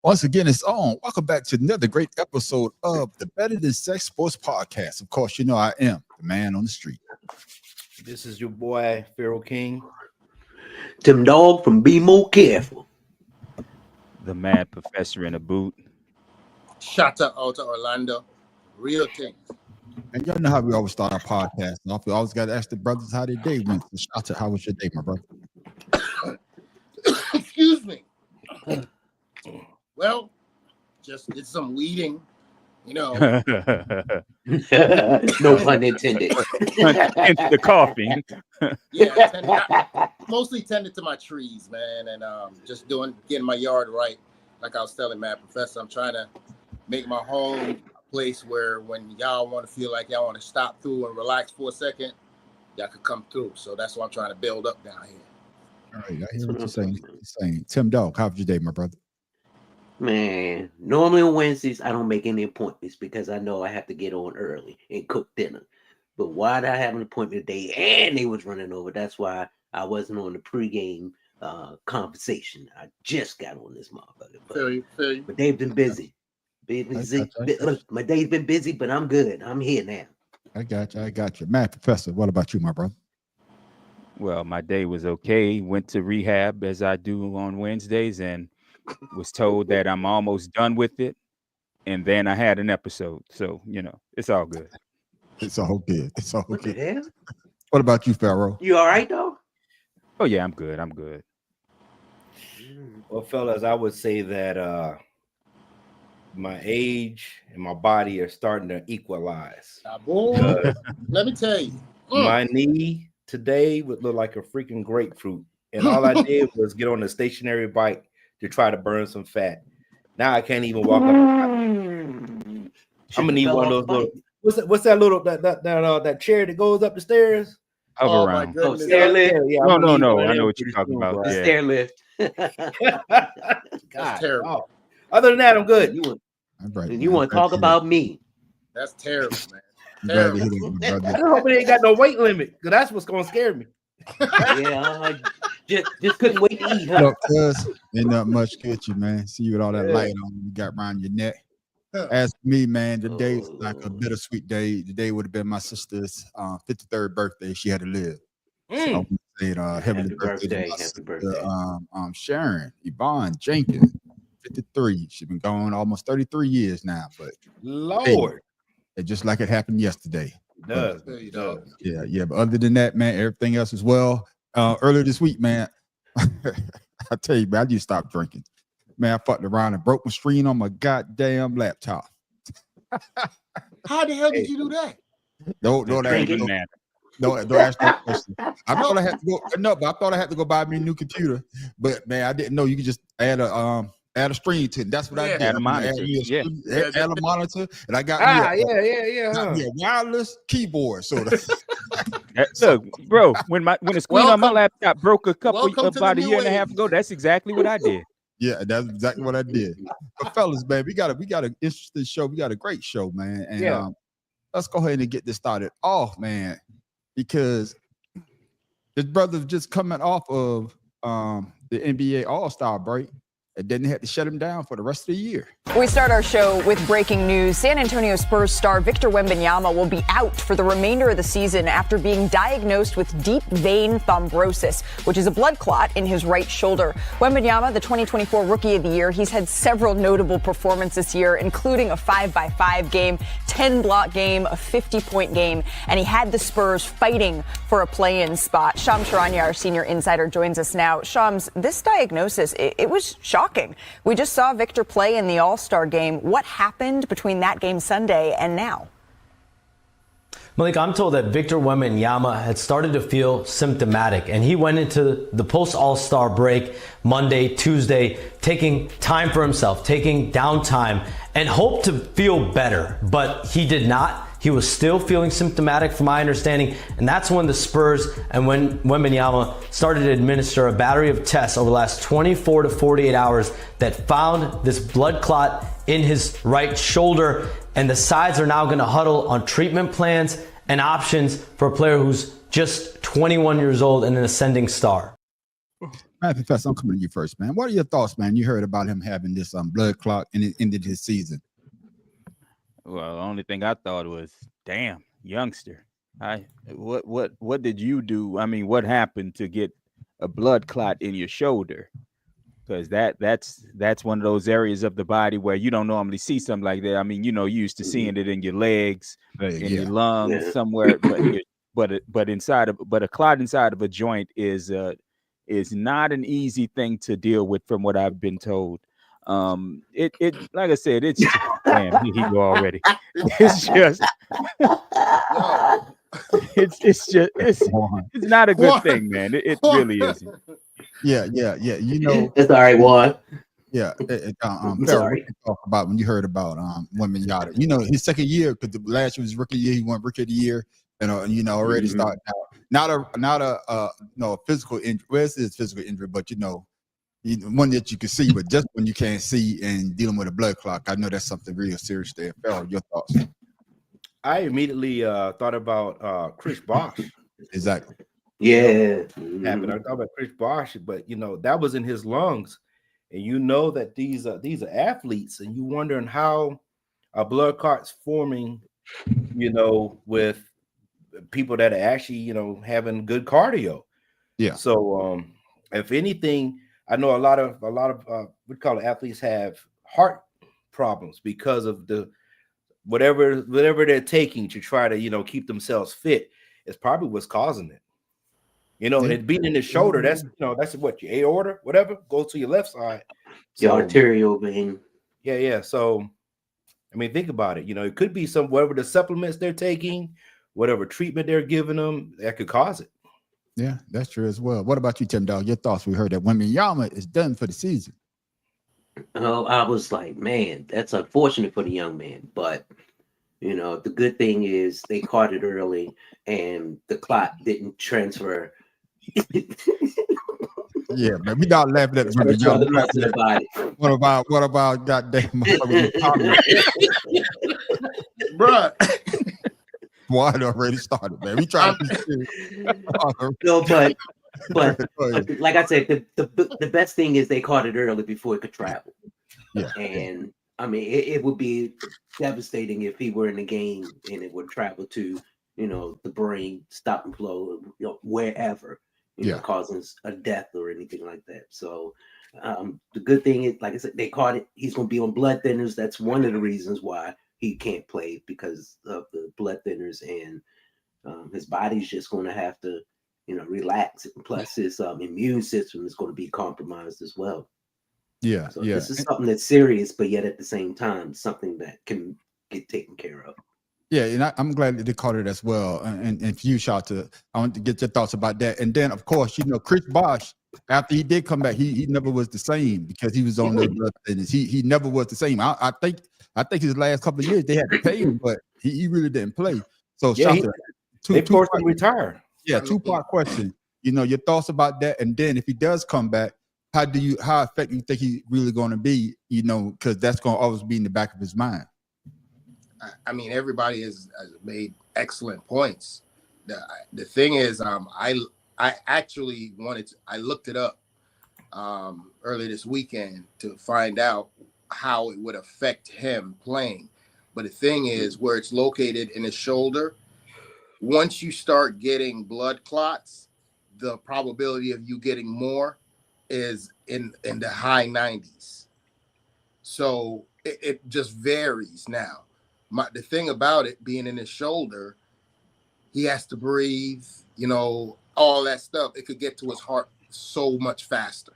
Once again, it's on. Welcome back to another great episode of the Better Than Sex Sports Podcast. Of course, you know I am the man on the street. This is your boy, Pharaoh King. Tim Dog from Be More Careful. The mad professor in a boot. Shout out to Orlando. Real thing. And y'all know how we always start our podcast off. We always got to ask the brothers how their day went. So shout out, how was your day, my brother? Excuse me. Well, just did some weeding, you know. No pun intended. The coughing. Yeah, mostly tended to my trees, man, and just getting my yard right. Like I was telling Matt Professor, I'm trying to make my home a place where when y'all want to feel like y'all want to stop through and relax for a second, y'all could come through. So that's what I'm trying to build up down here. All right, I hear what you're saying. Tim Dog, how was your day, my brother? Man, normally on Wednesdays, I don't make any appointments because I know I have to get on early and cook dinner. But why did I have an appointment today and they was running over? That's why I wasn't on the pregame conversation. I just got on this motherfucker. Feel you. My day's been busy. My day's been busy, but I'm good. I'm here now. I got you. Matt Professor, what about you, my brother? Well, my day was okay. Went to rehab as I do on Wednesdays and was told that I'm almost done with it. And then I had an episode. So, you know, it's all good. It's all good. It's all What good. the hell? What about you, Pharaoh? You all right, though? Oh, yeah, I'm good. Well, fellas, I would say that my age and my body are starting to equalize. Boy, let me tell you. My knee today would look like a freaking grapefruit. And all I did was get on a stationary bike to try to burn some fat. Now I can't even walk up. I'm gonna need one of those little. What's that little that chair that goes up the stairs? Hover my around. goodness. Stair lift. Yeah, No. I know what you're talking about. The Yeah. stair lift. That's terrible. Oh. Other than that, I'm good. All right, And you want to talk about me? That's terrible, man. I'm glad to hear that, my I brother. hope it ain't got no weight limit, because that's what's gonna scare me. Yeah, just couldn't wait to eat, huh? Look, cuz, ain't not much good you, man. See you with all that light on you got around your neck. As for me, man, the day's like a bittersweet day. The day would have been my sister's 53rd birthday. She had to live. So I want to say heavenly birthday to my sister, Sharon Yvonne Jenkins, 53. She's been gone almost 33 years now, but Lord, it's just like it happened yesterday. it does. It does. Yeah. But other than that, man, everything else as well. Earlier this week, man, I tell you, man, I just stopped drinking. Man, I fucked around and broke my screen on my goddamn laptop. How the hell did you do that? Don't ask Drinking me. man. Don't ask that question. I thought I had to go. No, but I thought I had to go buy me a new computer. But man, I didn't know you could just add a screen to it. That's what I did. Add a monitor. Add a monitor, and I got me a wireless keyboard. So Look, bro, when the screen on my laptop broke welcome to about the a new year and a age. half ago, that's exactly what I did. yeah, that's exactly what I did. But fellas, man, we got an interesting show. We got a great show, man. And let's go ahead and get this started off, man, because this brother's just coming off of the NBA All-Star break. And then they had to shut him down for the rest of the year. We start our show with breaking news. San Antonio Spurs star Victor Wembanyama will be out for the remainder of the season after being diagnosed with deep vein thrombosis, which is a blood clot in his right shoulder. Wembanyama, the 2024 Rookie of the Year, he's had several notable performances this year, including a 5x5 game, 10-block game, a 50-point game, and he had the Spurs fighting for a play-in spot. Shams Charania, our senior insider, joins us now. Shams, this diagnosis, it was shocking. We just saw Victor play in the All-Star game. What happened between that game Sunday and now? Malik, I'm told that Victor Wembanyama had started to feel symptomatic, and he went into the post-All-Star break Monday, Tuesday, taking time for himself, taking downtime, and hoped to feel better, but he did not. He was still feeling symptomatic from my understanding, and that's when the Spurs and when Wembanyama started to administer a battery of tests over the last 24 to 48 hours that found this blood clot in his right shoulder, and the sides are now going to huddle on treatment plans and options for a player who's just 21 years old and an ascending star. Man, Professor, I'm coming to you first, man. What are your thoughts, man? You heard about him having this blood clot and it ended his season. Well, the only thing I thought was, damn, youngster. What did you do? I mean, what happened to get a blood clot in your shoulder? Because that's one of those areas of the body where you don't normally see something like that. I mean, you used to seeing it in your legs, in your lungs, somewhere, but a clot inside of a joint is not an easy thing to deal with, from what I've been told. It like I said, it's damn, he go already. It's just it's not a good thing, man. It really isn't. Yeah. It's all right, Juan. Yeah, I'm Farrell, sorry. what you talk about when you heard about Wembanyama? His second year, because last year was rookie year, he won rookie of the year, and already starting out. Not a physical injury. Well, it's his physical injury, but one that you can see, but just when you can't see and dealing with a blood clot, I know that's something real serious there. Farrell, your thoughts? I immediately thought about Chris Bosh. Exactly. Yeah. Happened. I thought about Chris Bosh, but that was in his lungs, and that these are athletes, and you wondering how a blood clot's forming, with people that are actually having good cardio. Yeah. So if anything, I know a lot of we call it athletes have heart problems because of the whatever they're taking to try to keep themselves fit. Is probably what's causing it. And it being in the shoulder, that's what your aorta, whatever, goes to your left side. Your arterial vein. Yeah. So, I mean, think about it. It could be whatever the supplements they're taking, whatever treatment they're giving them, that could cause it. Yeah, that's true as well. What about you, Tim Dog? Your thoughts? We heard that Wembanyama is done for the season. Oh, I was like, man, that's unfortunate for the young man, but the good thing is they caught it early and the clot didn't transfer. Yeah, man, we not laughing at the rest of the body. What about goddamn Bruh. Boy, it already started, man. We trying to be No, but like I said, the best thing is they caught it early before it could travel. Yeah. And I mean, it would be devastating if he were in the game and it would travel to, the brain, stop and flow, wherever, causing a death or anything like that. So the good thing is, like I said, they caught it. He's going to be on blood thinners. That's one of the reasons why he can't play, because of the blood thinners, and his body's just going to have to, relax. Plus, his immune system is going to be compromised as well. Yeah, so this is something that's serious, but yet at the same time, something that can get taken care of. Yeah, and I'm glad that they caught it as well. And for you, Shata, I want to get your thoughts about that. And then, of course, Chris Bosh, after he did come back, he never was the same because he was on the blood thinners. He never was the same. I think his last couple of years they had to pay him, but he really didn't play. So Shata, they forced him to retire. Yeah, two-part question. Your thoughts about that, and then if he does come back, how effective you think he's really going to be? Because that's going to always be in the back of his mind. I mean, everybody has made excellent points. The thing is, I actually I looked it up early this weekend to find out how it would affect him playing. But the thing is, where it's located in his shoulder, once you start getting blood clots, the probability of you getting more is in the high 90s. So it just varies now. The thing about it being in his shoulder, he has to breathe, all that stuff. It could get to his heart so much faster.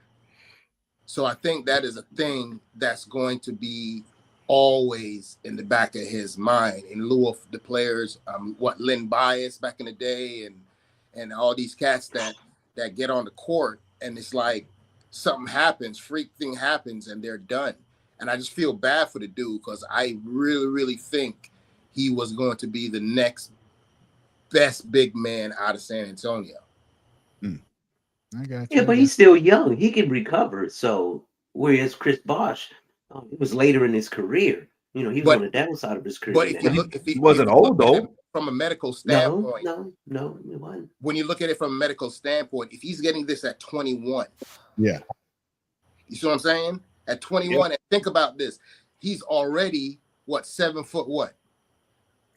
So I think that is a thing that's going to be always in the back of his mind, in lieu of the players, Len Bias back in the day, and all these cats that get on the court, and it's like something happens, freak thing happens, and they're done. And I just feel bad for the dude, because I really, really think he was going to be the next best big man out of San Antonio. I got you. Yeah, but he's still young. He can recover. So whereas Chris Bosh, it was later in his career. He was on the downside of his career. But if you look, he wasn't old though. from a medical No, standpoint, it wasn't. when you look at it from a medical standpoint, if he's getting this at 21, Yeah. you see what I'm saying? At 21, and think about this, he's already 7 foot what?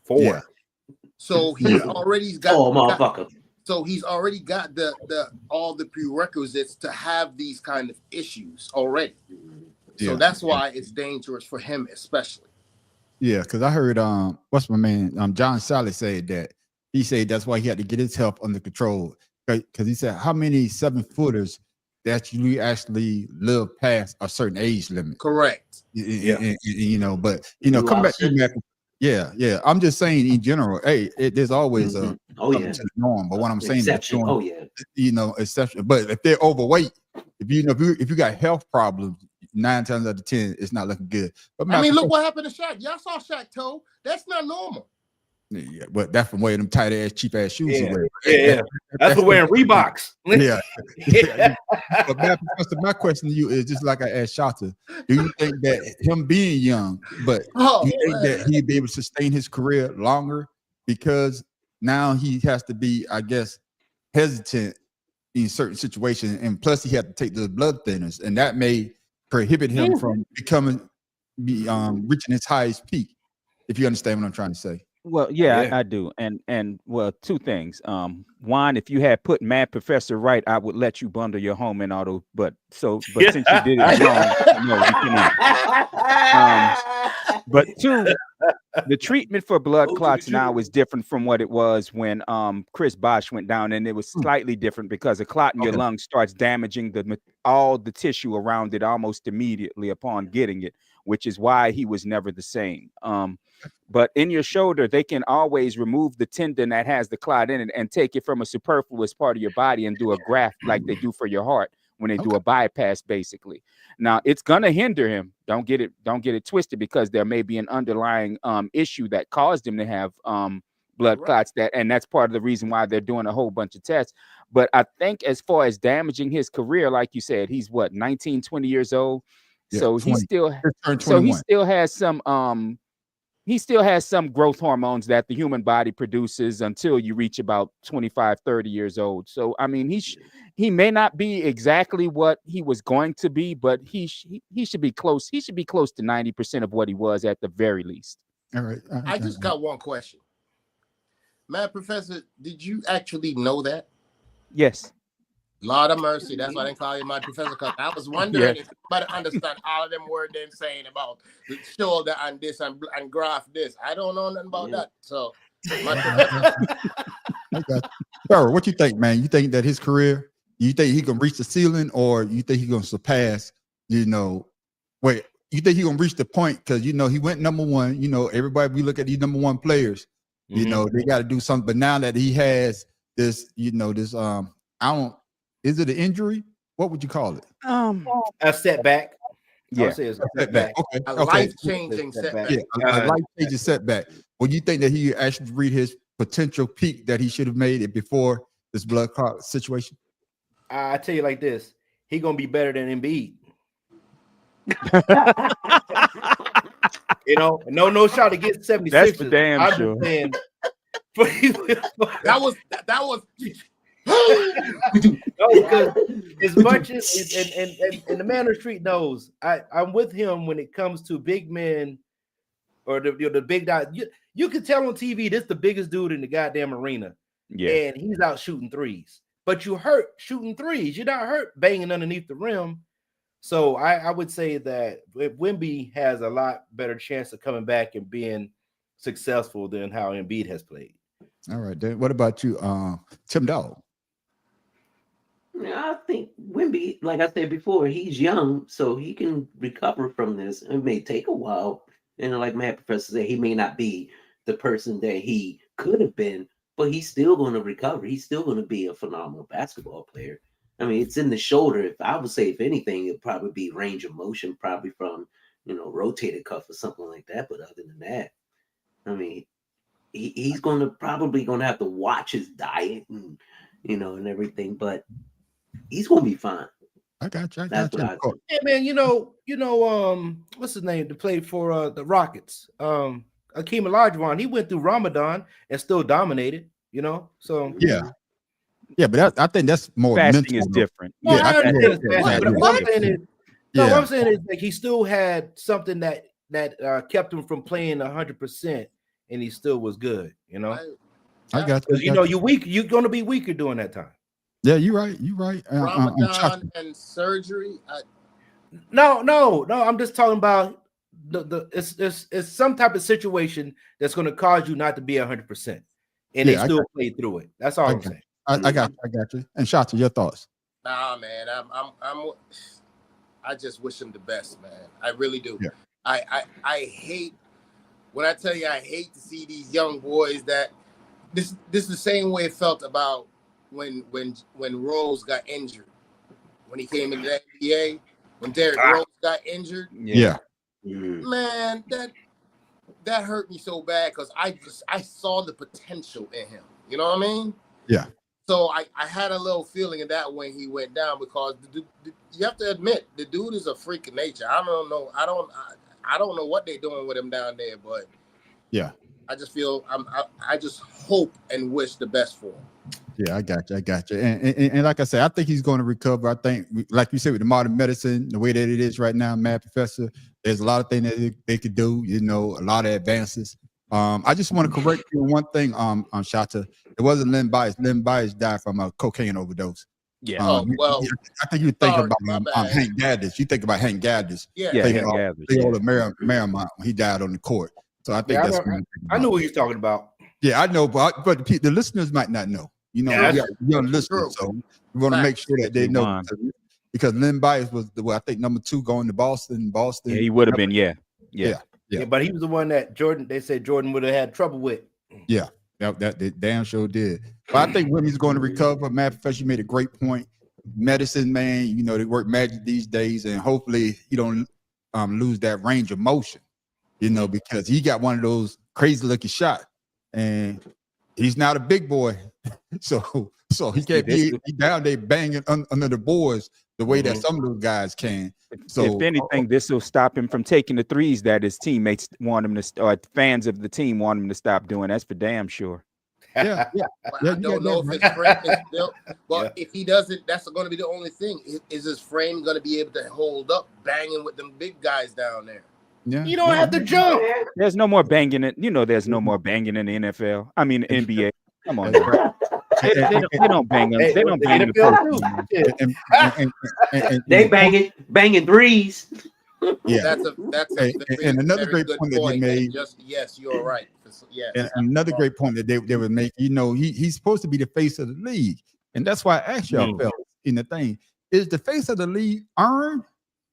4. Yeah. So he's already got. motherfucker. So he's already got the all the prerequisites to have these kind of issues already. So that's why it's dangerous for him, especially. Yeah, because I heard what's my man John Sally said that he said that's why he had to get his health under control, because he said how many 7-footers that you actually live past a certain age limit. Correct. And, you know, but come back to you, Mac. Yeah. I'm just saying in general, hey, there's always a to the norm. But what I'm saying Exception. is, exception. But if they're overweight, if you got health problems, 9 times out of 10, it's not looking good. But I mean, look what happened to Shaq. Y'all saw Shaq toe. That's not normal. Yeah, but that's from wearing them tight ass, cheap ass shoes. Yeah. He wear. Yeah. That's for wearing Reeboks. Yeah. But Professor, my question to you is just like I asked Shata. Do you think that him being young, but you think that he'd be able to sustain his career longer because now he has to be, I guess, hesitant in certain situations, and plus he had to take the blood thinners, and that may prohibit him from reaching his highest peak. If you understand what I'm trying to say. Well, yeah. I do. And well, 2 things. One, if you had put Mad Professor right, I would let you bundle your home in auto. But since you did it wrong, no, you cannot. But 2, the treatment for blood clots now is different from what it was when Chris Bosh went down, and it was slightly different because a clot in your lung starts damaging all the tissue around it almost immediately upon getting it, which is why he was never the same. But in your shoulder, they can always remove the tendon that has the clot in it and take it from a superfluous part of your body and do a graft like they do for your heart when they do a bypass, basically. Now it's gonna hinder him. Don't get it twisted, because there may be an underlying issue that caused him to have blood clots, and that's part of the reason why they're doing a whole bunch of tests. But I think as far as damaging his career, like you said, he's 19, 20 years old. Yeah, so 20. he still has some he still has some growth hormones that the human body produces until you reach about 25, 30 years old. So, I mean, he may not be exactly what he was going to be, but he should be close. He should be close to 90% of what he was at the very least. All right. I just got one question. Mad Professor, did you actually know that? Yes. Lord of mercy. That's why they call you my professor. Because I was wondering if somebody understand all of them words they're saying about the shoulder and this and graph this. I don't know nothing about that. So, Sir, what you think, man? You think that his career, you think he can reach the ceiling, or you think he's gonna surpass? You think he's gonna reach the point? Because he went number 1. Everybody, we look at these number 1 players. They got to do something. But now that he has this, is it an injury? What would you call it? A setback. Yeah, a setback. Okay. A life-changing setback. Yeah, a life-changing setback. Well, you think that he actually reached his potential peak that he should have made it before this blood clot situation? I tell you like this: he gonna be better than Embiid. No shot against 76ers. That's for damn I'm sure. Saying, that was because as much as and the man on the street knows, I'm with him when it comes to big men or the big guy. You can tell on TV this the biggest dude in the goddamn arena, and he's out shooting threes. But you hurt shooting threes. You're not hurt banging underneath the rim. So I would say that Wemby has a lot better chance of coming back and being successful than how Embiid has played. All right, then. What about you, Tim Dog? I think Wemby, like I said before, he's young, so he can recover from this. It may take a while. And like Mad Professor said, he may not be the person that he could have been, but he's still going to recover. He's still going to be a phenomenal basketball player. I mean, it's in the shoulder. I would say, if anything, it'd probably be range of motion, probably from, rotated cuff or something like that. But other than that, I mean, he's probably going to have to watch his diet and, and everything, but he's going to be fine. I got you. Yeah, man, what's his name to play for the Rockets? Akeem Olajuwon, he went through Ramadan and still dominated. So Yeah, but I think that's more Fasting mental. is different. No, Yeah, I I- understand it's yeah, fasting, yeah, but what I'm saying is, Yeah. what I'm saying is like he still had something that kept him from playing 100%, and he still was good. I got Because you. you're weak. You're gonna be weaker during that time. Yeah, you're right. You're right. Ramadan and surgery. No. I'm just talking about it's some type of situation that's going to cause you not to be 100%, and they still play through it. That's all I'm saying. I got you. And Shata, your thoughts? Nah, man. I just wish him the best, man. I really do. Yeah. I hate when I tell you I hate to see these young boys that this is the same way it felt about when Rose got injured. When he came into the NBA, when Derrick Rose got injured. Yeah. Man, that hurt me so bad because I saw the potential in him. You know what I mean? Yeah. So I had a little feeling of that when he went down because you have to admit the dude is a freak of nature. I don't know. I don't know what they're doing with him down there, but yeah, I just feel I just hope and wish the best for him. Yeah, I got you. And like I said, I think he's going to recover. I think, like you said, with the modern medicine, the way that it is right now, Mad Professor, there's a lot of things that they could do. A lot of advances. I just want to correct you on one thing, Shata. It wasn't Len Bias. Len Bias died from a cocaine overdose. Yeah. I think you think about Hank Gaddis. You think about Hank Gaddis. Yeah. Hank Gaddis. The Merrimont when he died on the court. So I think I know what you're talking about. Yeah, I know, but the listeners might not know. We got young listeners, so we want to make sure that they know because Len Bias was I think number 2 going to Boston. Yeah, he would have been. Yeah. But he was the one that they said Jordan would have had trouble with. Yeah, that damn sure did. But I think Wimmy's going to recover. Matt Professor made a great point. Medicine, man, they work magic these days, and hopefully he don't lose that range of motion. Because he got one of those crazy looking shots, and he's not a big boy, so he can't be down there banging under the boards the way that some of those guys can. So if anything, this will stop him from taking the threes that his teammates want him to, or fans of the team want him to stop doing. That's for damn sure. Yeah. I don't know if his frame is built, but if he doesn't, that's going to be the only thing. Is his frame going to be able to hold up banging with them big guys down there? Yeah. You don't have to jump. There's no more banging it. There's no more banging in the NFL. I mean, the NBA. Come on, now. They don't bang them. They don't bang the They banging threes. Yeah, that's and another great point that they made. Yes, you're right. Yeah, and another great point that they would make. He's supposed to be the face of the league, and that's why I asked y'all, fellas, in the thing: is the face of the league earned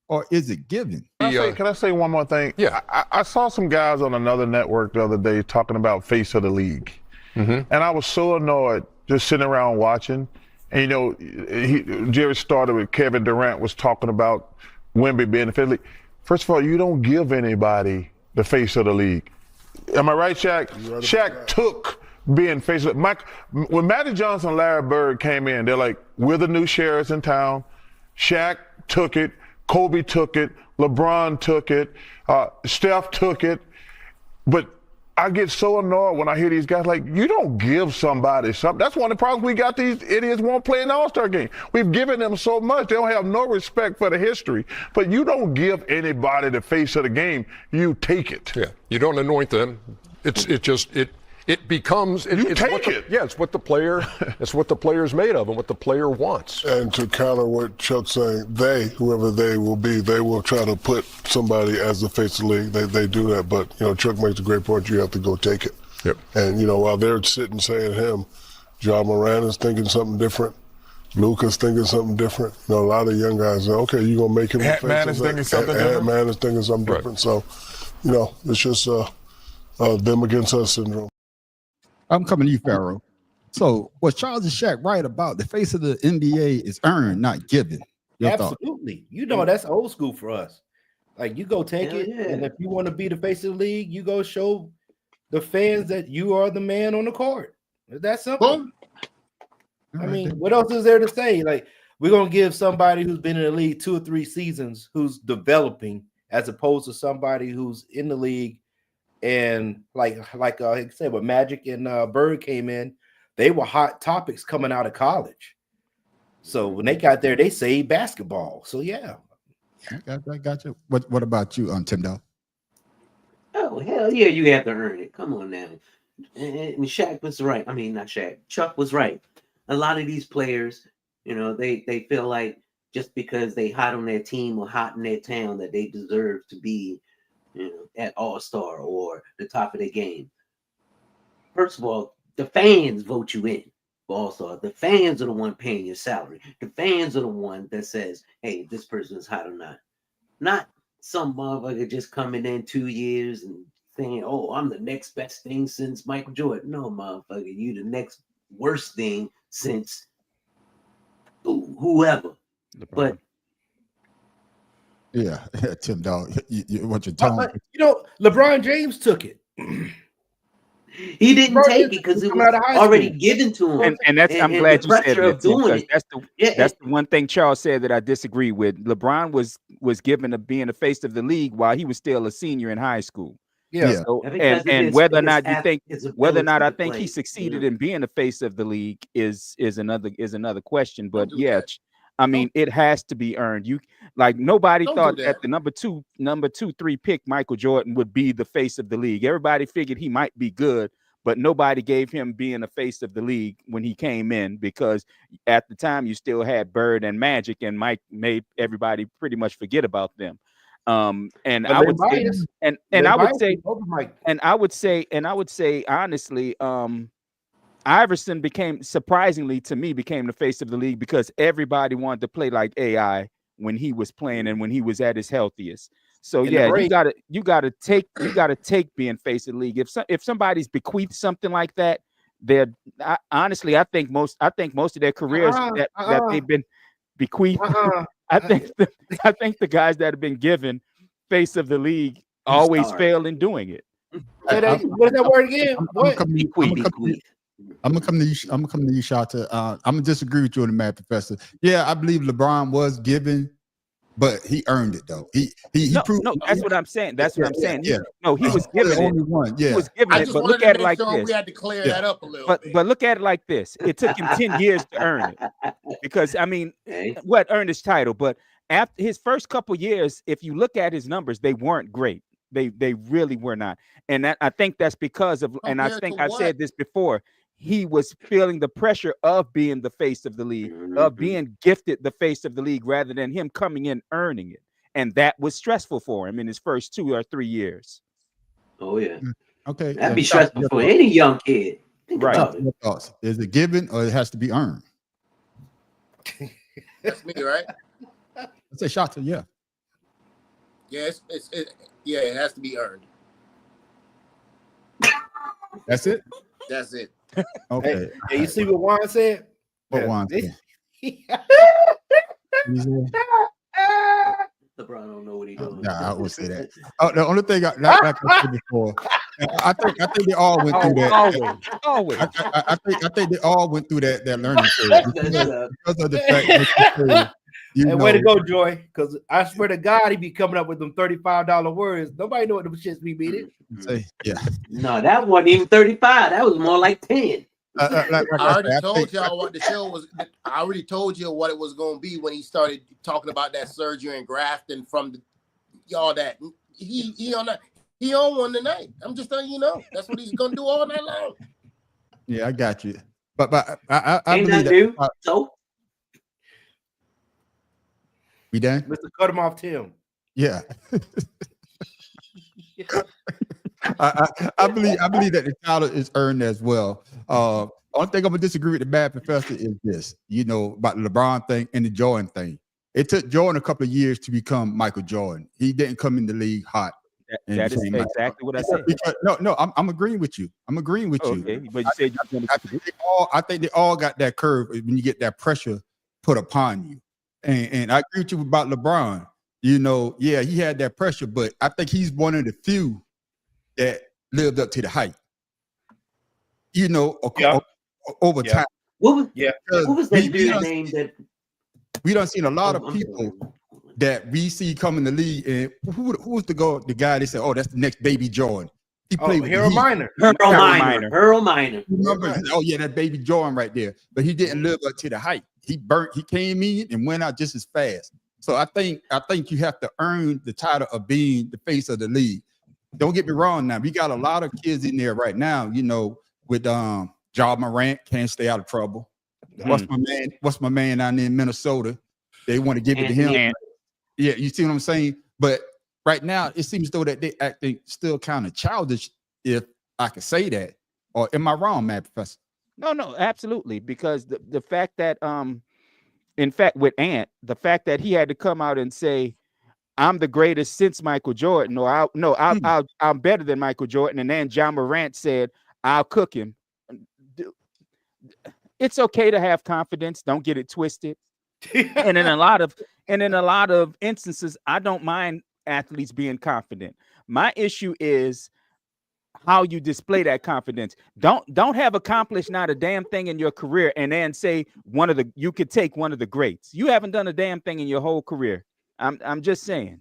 or is it given? Can I say one more thing? Yeah, I saw some guys on another network the other day talking about face of the league, and I was so annoyed just sitting around watching. And Jerry started with Kevin Durant was talking about Wemby being the face of the league. First of all, you don't give anybody the face of the league. Am I right, Shaq? Shaq took being face of the league. When Magic Johnson and Larry Bird came in, they're like, we're the new sheriffs in town. Shaq took it. Kobe took it. LeBron took it. Steph took it. But I get so annoyed when I hear these guys like, you don't give somebody something. That's one of the problems we got. These idiots won't play in the All-Star game. We've given them so much. They don't have no respect for the history. But you don't give anybody the face of the game. You take it. Yeah, you don't anoint them. It becomes. It's what the player. It's what the player's made of and what the player wants. And to counter what Chuck's saying, whoever they will be, they will try to put somebody as the face of the league. They do that, but Chuck makes a great point. You have to go take it. Yep. And while they're sitting saying him, John Moran is thinking something different. Luka's thinking something different. A lot of young guys say, okay, you're gonna make him. Man is thinking something different. Man is thinking something different. So, it's just them against us syndrome. I'm coming to you, Pharaoh. So was Charles and Shaq right about the face of the NBA is earned, not given? Absolutely. That's old school for us. Like you go take it, and if you want to be the face of the league, you go show the fans that you are the man on the court. That's simple. I mean, what else is there to say? Like we're gonna give somebody who's been in the league 2 or 3 seasons, who's developing, as opposed to somebody who's in the league And like I said, when Magic and Bird came in, they were hot topics coming out of college. So when they got there, they saved basketball. So yeah. I got you. What about you, Tim Dog? Oh, hell yeah, you have to earn it. Come on now. And Shaq was right. I mean, not Shaq. Chuck was right. A lot of these players, you know, they feel like just because they hot on their team or hot in their town that they deserve to be, you know, at All-Star or the top of their game. First of all, the fans vote you in for All-Star. The fans are the one paying your salary. The fans are the one that says, hey, this person is hot or not. Not some motherfucker just coming in 2 years and saying, oh, I'm the next best thing since Michael Jordan. No, motherfucker, you the next worst thing since whoever. But yeah, Tim Dog, what you're talking about? You know, LeBron James took it. He didn't take it because it was already given to him. And that's I'm glad you said that. That's the one thing Charles said that I disagree with. LeBron was given being the face of the league while he was still a senior in high school. Yeah. So, and whether or not you think I think he succeeded in being the face of the league is another question. But yeah, I mean, it has to be earned. You like nobody thought that the number two, 3 pick Michael Jordan would be the face of the league. Everybody figured he might be good, but nobody gave him being the face of the league when he came in because at the time you still had Bird and Magic, and Mike made everybody pretty much forget about them. And I would say honestly, Iverson became the face of the league because everybody wanted to play like AI when he was playing and when he was at his healthiest. So yeah, you gotta take being face of the league. If somebody's bequeathed something like that, honestly, I think most of their careers that they've been bequeathed. I think the guys that have been given face of the league always fail in doing it. What is that word again? I'm gonna come to you, Shata. I'm gonna disagree with you on the Mad Professor. Yeah, I believe LeBron was given, but he earned it though. He proved. No, that's what I'm saying. That's what I'm saying. Yeah. No, he was given the only one. Yeah, he was given it. But look at it like this. We had to clear that up a little bit. But look at it like this. It took him 10 years to earn it, because I mean, what earned his title? But after his first couple years, if you look at his numbers, they weren't great. They really were not. And I think that's because of. And I think I've said this before. He was feeling the pressure of being the face of the league, of being gifted the face of the league, rather than him coming in earning it. And that was stressful for him in his first 2 or 3 years. Oh, yeah. Okay. That'd be stressful for any young kid. Right. Is it given or it has to be earned? That's me, right? Let's say Shata, yeah. Yeah, it has to be earned. That's it? That's it. Okay. Hey, you see what Juan said? What Juan said? LeBron don't know what he's doing. Nah, I would say that. The only thing like I said before, I think they all went through that. Always. I think they all went through that learning curve because of the fact that way to go, Joy. Because I swear to God, he be coming up with them $35 words. Nobody know what them shits be beating. Yeah. No, that wasn't even 35. That was more like 10. I already told y'all what the show was. I already told you what it was going to be when he started talking about that surgery and grafting from y'all that he on one tonight. I'm just letting you know that's what he's going to do all night long. Yeah, I got you. But I believe that. So we done? Mr. Cut him off, Tim. Yeah. I believe that the title is earned as well. Only thing I'm gonna disagree with the Mad Professor is this, about the LeBron thing and the Jordan thing. It took Jordan a couple of years to become Michael Jordan. He didn't come in the league hot. That is exactly what I said. No, I'm agreeing with you. I'm agreeing with you. But you said you I think they all got that curve when you get that pressure put upon you. And I agree with you about LeBron. Yeah, he had that pressure, but I think he's one of the few that lived up to the hype. Over time. What was that dude's name that we done seen a lot of people that we see come in the league, and who was the guy they said, oh, that's the next baby Jordan. He played with the Harold Heat. Miner. Harold Miner. Remember? Oh yeah, that baby Jordan right there. But he didn't live up to the hype. He came in and went out just as fast. So I think you have to earn the title of being the face of the league. Don't get me wrong. Now we got a lot of kids in there right now. You know, with Ja Morant can't stay out of trouble. What's my man down there in Minnesota? They want to give it to him. Yeah, you see what I'm saying? But right now, it seems though that they acting still kind of childish, if I could say that. Or am I wrong, Mad Professor? No, absolutely. Because the fact that in fact, with Ant, the fact that he had to come out and say, "I'm the greatest since Michael Jordan," or I'm better than Michael Jordan, and then Ja Morant said, "I'll cook him." It's okay to have confidence. Don't get it twisted. And in a lot of instances, I don't mind athletes being confident. My issue is how you display that confidence. Don't have accomplished not a damn thing in your career and then say you could take one of the greats. You haven't done a damn thing in your whole career. I'm just saying.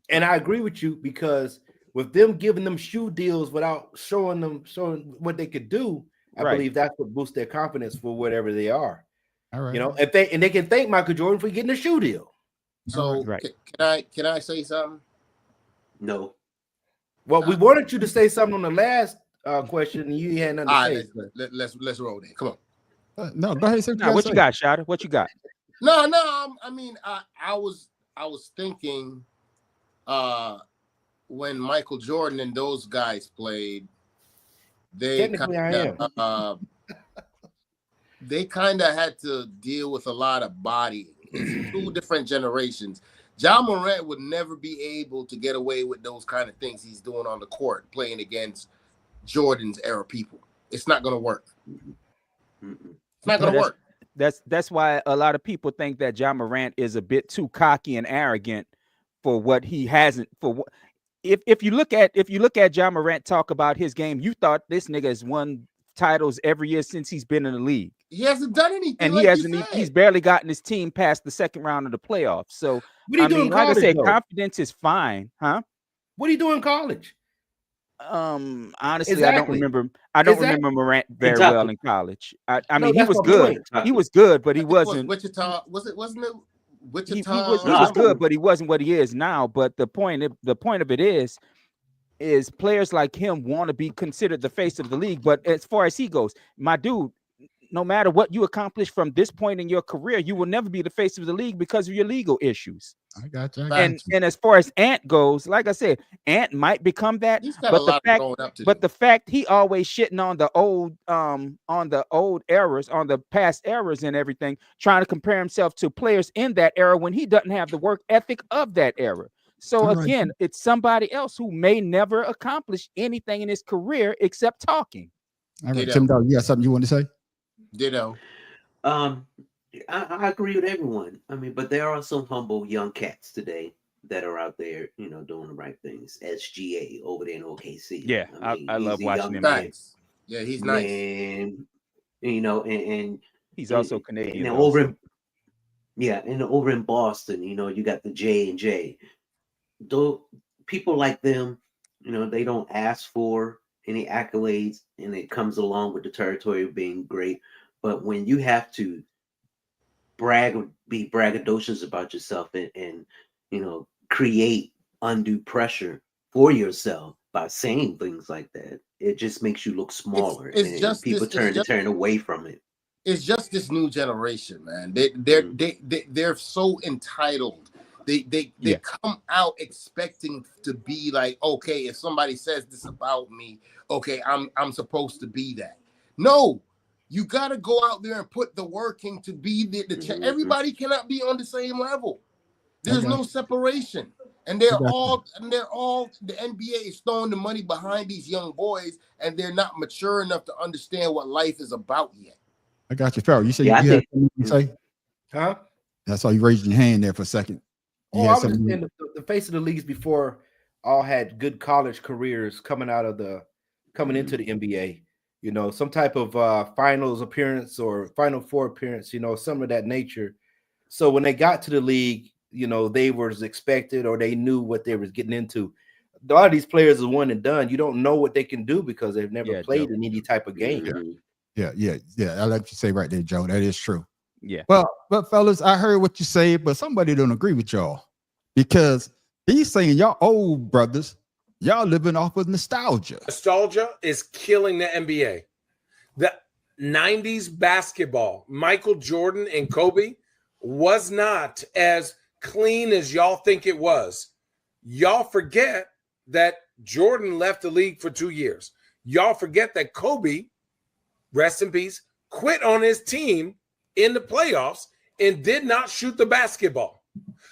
And I agree with you, because with them giving them shoe deals without showing what they could do, I believe that's what boosts their confidence for whatever they are. All right. You know, if they can thank Michael Jordan for getting a shoe deal. So can I say something? No. Well, we wanted you to say something on the last question, and you had nothing to say. Let's roll there. Come on. No, go ahead. What you got, Shada? What you got? No. I mean, I was thinking, when Michael Jordan and those guys played, they kind of had to deal with a lot of bodying. It's two different generations. Ja Morant would never be able to get away with those kind of things he's doing on the court, playing against Jordan's era people. It's not going to work. It's not going to work. That's why a lot of people think that Ja Morant is a bit too cocky and arrogant for what he hasn't. If you look at Ja Morant talk about his game, you thought this nigga has won titles every year since he's been in the league. He hasn't done anything, and like he hasn't. He's barely gotten his team past the second round of the playoffs. So I mean, like I said, confidence is fine, huh? What do you do in college? Honestly, I don't remember. I don't remember Morant very well in college. I mean, he was good. He was good, but he wasn't. Wichita, wasn't it? Wichita. He was good, but he wasn't what he is now. But the point of it is players like him want to be considered the face of the league. But as far as he goes, my dude, no matter what you accomplish from this point in your career, you will never be the face of the league because of your legal issues. I got you. And as far as Ant goes, like I said, Ant might become that. But the fact he always shitting on the old errors, on the past errors and everything, trying to compare himself to players in that era when he doesn't have the work ethic of that era. So again, it's somebody else who may never accomplish anything in his career except talking. All right, Tim Dog, you got something you want to say? Ditto. I agree with everyone. I mean, but there are some humble young cats today that are out there, you know, doing the right things. SGA over there in OKC. Yeah, I love watching him. Nice. Yeah, he's nice. And you know, and he's also Canadian. And over in Boston, you know, you got the J&J. Though people like them, you know, they don't ask for any accolades, and it comes along with the territory of being great. But when you have to be braggadocious about yourself and you know, create undue pressure for yourself by saying things like that, it just makes you look smaller. It's just people turn away from it. It's just this new generation, man. They're so entitled. They come out expecting to be like, okay, if somebody says this about me, okay, I'm supposed to be that. No, you got to go out there and put the work in to be the everybody cannot be on the same level. There's no separation. And they're all the NBA is throwing the money behind these young boys, and they're not mature enough to understand what life is about yet. I got you, Farrell. You said you had something to say? Huh? That's all you raised your hand there for a second. I was just saying the face of the leagues before all had good college careers coming into the NBA. You know, some type of finals appearance or Final Four appearance, you know, some of that nature. So when they got to the league, you know, they were as expected, or they knew what they was getting into. a lot of these players are one and done. You don't know what they can do because they've never played Joe. in any type of game. Yeah. I like what you say right there, Joe. That is true. Yeah. Well, but fellas, I heard what you say, but somebody don't agree with y'all because he's saying y'all old brothers, y'all living off of nostalgia. Nostalgia is killing the NBA. The 90s basketball, Michael Jordan and Kobe, was not as clean as y'all think it was. Y'all forget that Jordan left the league for 2 years. Y'all forget that Kobe, rest in peace, quit on his team in the playoffs and did not shoot the basketball.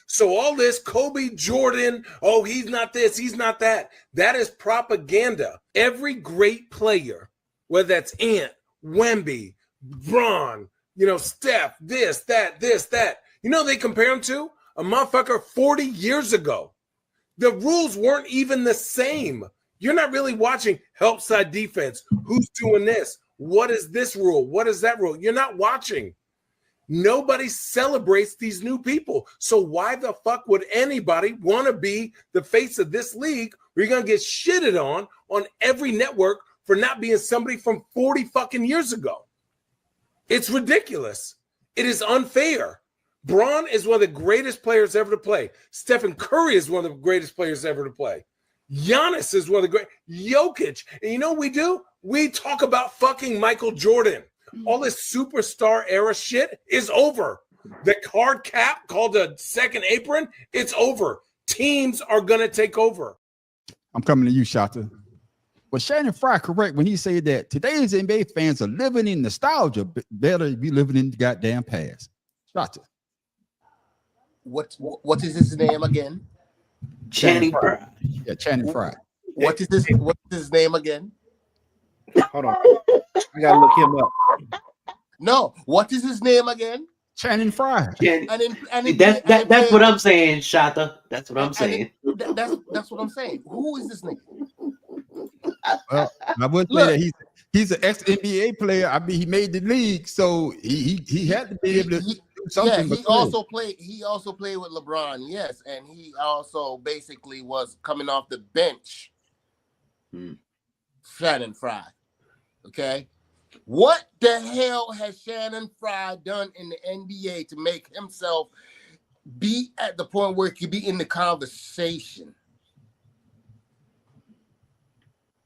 So all this Kobe, Jordan, oh, he's not this, he's not that. That is propaganda. Every great player, whether that's Ant, Wemby, Bron, Steph, this, that. They compare him to a motherfucker 40 years ago. The rules weren't even the same. You're not really watching help side defense. Who's doing this? What is this rule? What is that rule? You're not watching. Nobody celebrates these new people. So why the fuck would anybody want to be the face of this league where you're going to get shitted on every network for not being somebody from 40 fucking years ago? It's ridiculous. It is unfair. Bron is one of the greatest players ever to play. Stephen Curry is one of the greatest players ever to play. Giannis is one of the great. Jokic. And you know what we do? We talk about fucking Michael Jordan. All this superstar era shit is over. The card cap called the second apron, it's over. Teams are going to take over. I'm coming to you, Shata. Was Shannon Fry correct when he said that today's NBA fans are living in nostalgia, but better be living in the goddamn past? Shata. What is his name again? Channing Frye. Yeah, Channing Frye. What is his name again? Hold on. I gotta look him up. No, what is his name again? Channing Frye. That's what I'm saying, Shata. That's what I'm saying. That's what I'm saying. Who is this nigga? Well, I would say that he's an ex-NBA player. I mean, he made the league, so he had to be able to do something. Yeah, he also played with LeBron, yes, and he also basically was coming off the bench. Shannon Fry. Okay. What the hell has Shannon Fry done in the NBA to make himself be at the point where he could be in the conversation?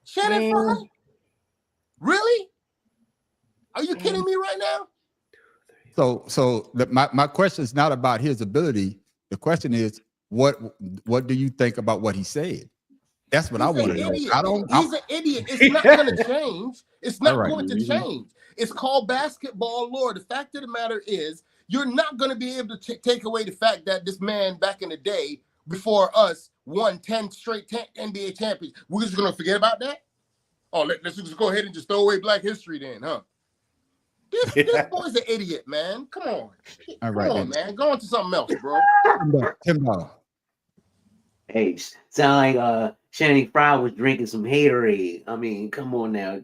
Shannon Fry? Really? Are you kidding me right now? So my question is not about his ability. The question is, what do you think about what he said? That's what I want to know. He's an idiot. It's not going to change. It's not going to change. It's called basketball lore. The fact of the matter is, you're not going to be able to take away the fact that this man back in the day, before us, won 10 straight NBA champions. We're just going to forget about that? Oh, let's just go ahead and just throw away Black history then, huh? This boy's an idiot, man. Come on. All right, come on, man. Go on to something else, bro. $10. Hey, sound like Channing Frye was drinking some haterade. I mean, come on now.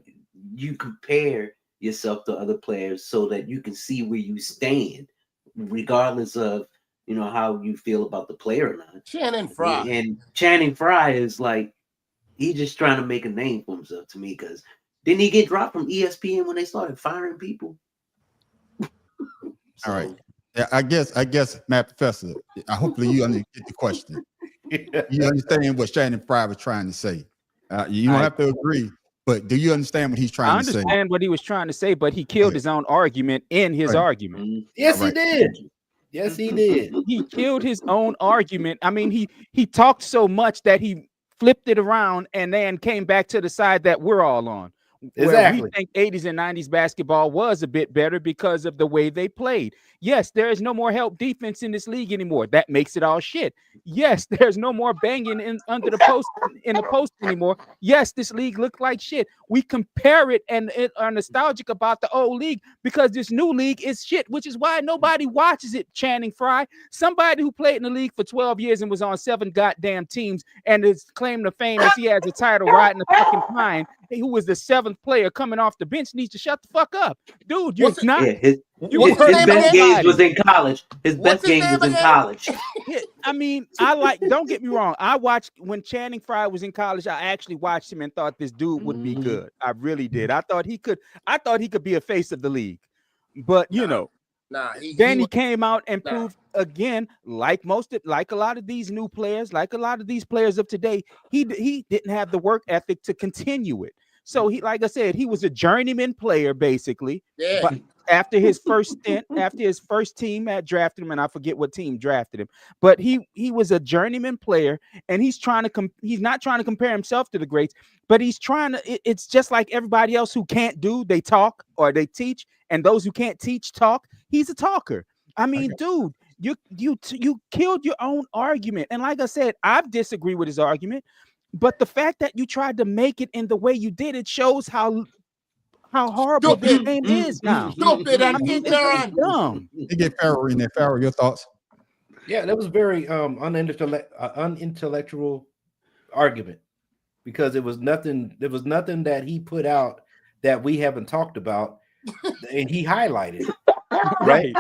You compare yourself to other players so that you can see where you stand, regardless of how you feel about the player or not. Channing Frye. And Channing Frye is like, he's just trying to make a name for himself to me, because didn't he get dropped from ESPN when they started firing people? All right. Yeah, I guess, Matt Professor, hopefully you get the question. You understand what Shannon Fry was trying to say. You don't have to agree, but do you understand what he's trying to say? I understand what he was trying to say, but he killed his own argument in his argument. Yes, he did. Yes, he did. He killed his own argument. I mean, he talked so much that he flipped it around and then came back to the side that we're all on. Exactly. We think 80s and 90s basketball was a bit better because of the way they played. Yes, there is no more help defense in this league anymore. That makes it all shit. Yes, there's no more banging under the post in the post anymore. Yes, this league looked like shit. We compare it and are nostalgic about the old league because this new league is shit, which is why nobody watches it. Channing Frye, somebody who played in the league for 12 years and was on 7 goddamn teams and his claim to fame is he has a title riding the fucking pine. who was the 7th player coming off the bench, needs to shut the fuck up, dude. You're not. Yeah, his You best games was in college. His What's best his games name was in again? college. Yeah, I mean, don't get me wrong. I watched when Channing Frye was in college. I actually watched him and thought this dude would be good. I really did. I thought he could be a face of the league. But you know, then he came out and proved again, like a lot of these new players, like a lot of these players of today, he didn't have the work ethic to continue it. So he, like I said, he was a journeyman player basically. Yeah. But after his first stint, after his first team had drafted him, and I forget what team drafted him, but he was a journeyman player, and he's not trying to compare himself to the greats, but he's trying to. It's just like everybody else who can't do, they talk or they teach, and those who can't teach talk. He's a talker. I mean, dude, you killed your own argument, and like I said, I've disagreed with his argument, but the fact that you tried to make it in the way you did, it shows how horrible this game is now. Stupid and it's dumb. They get Farrell in there. Farrell, your thoughts? Yeah, that was very unintellectual argument, because there was nothing that he put out that we haven't talked about, and he highlighted it, right?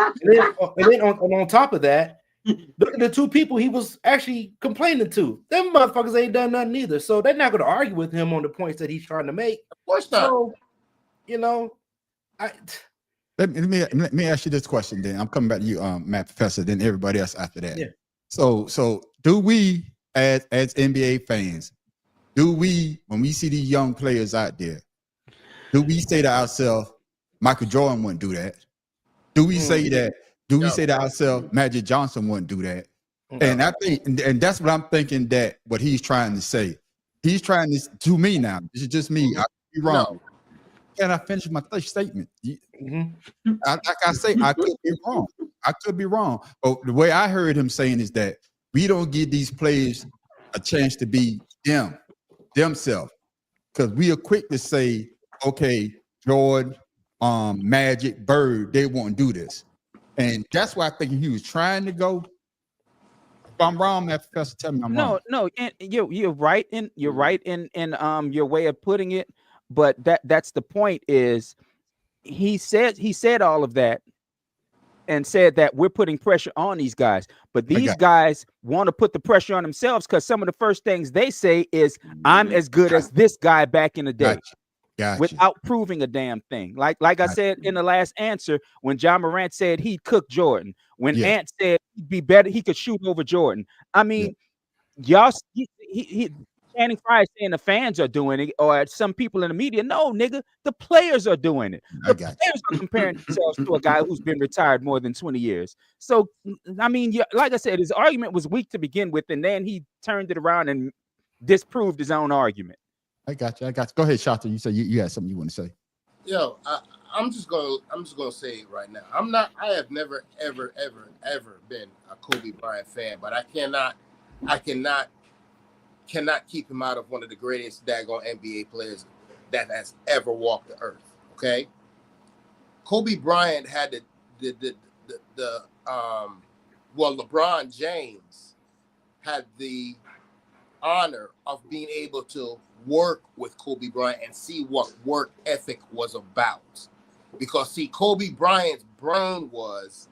And then on top of that, look at the two people he was actually complaining to. Them motherfuckers ain't done nothing either, so they're not going to argue with him on the points that he's trying to make. Of course not. So, you know, Let me ask you this question. Then I'm coming back to you, Matt Professor. Then everybody else after that. Yeah. So do we, as NBA fans, when we see these young players out there, do we say to ourselves, Michael Jordan wouldn't do that? Do we say that? Do we say to ourselves, Magic Johnson wouldn't do that? And I think, and that's what I'm thinking, that what he's trying to say. He's trying to me now. This is just me. I could be wrong. Can I finish my statement? Like I say, I could be wrong. I could be wrong. But the way I heard him saying is that we don't give these players a chance to be themselves, because we are quick to say, okay, Jordan, Magic, Bird, they won't do this. And that's why I think he was trying to go. If I'm wrong, Matt Professor, tell me I'm wrong. No, and you're right in your way of putting it. But that's the point. Is he said all of that and said that we're putting pressure on these guys, but these guys want to put the pressure on themselves, because some of the first things they say is, I'm as good as this guy back in the day. Gotcha. Without proving a damn thing. Like I said in the last answer, when John Morant said he'd cook Jordan, when Ant said he'd be better, he could shoot over Jordan. I mean, y'all, Channing Frye is saying the fans are doing it, or some people in the media. No, nigga, the players are doing it. The players are comparing themselves to a guy who's been retired more than 20 years. So, I mean, like I said, his argument was weak to begin with, and then he turned it around and disproved his own argument. I got you. Go ahead, Shata. You said you had something you want to say. Yo, I'm just gonna say it right now. I have never, ever been a Kobe Bryant fan, but I cannot keep him out of one of the greatest daggone NBA players that has ever walked the earth. Okay, Kobe Bryant had LeBron James had the honor of being able to work with Kobe Bryant and see what work ethic was about. Because see, Kobe Bryant's brain was,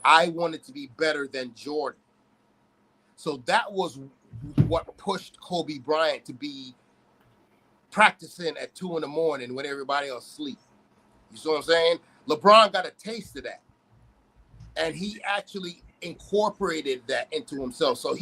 I wanted to be better than Jordan. So that was what pushed Kobe Bryant to be practicing at 2 a.m. when everybody else sleep. You see what I'm saying? LeBron got a taste of that, and he actually incorporated that into himself. So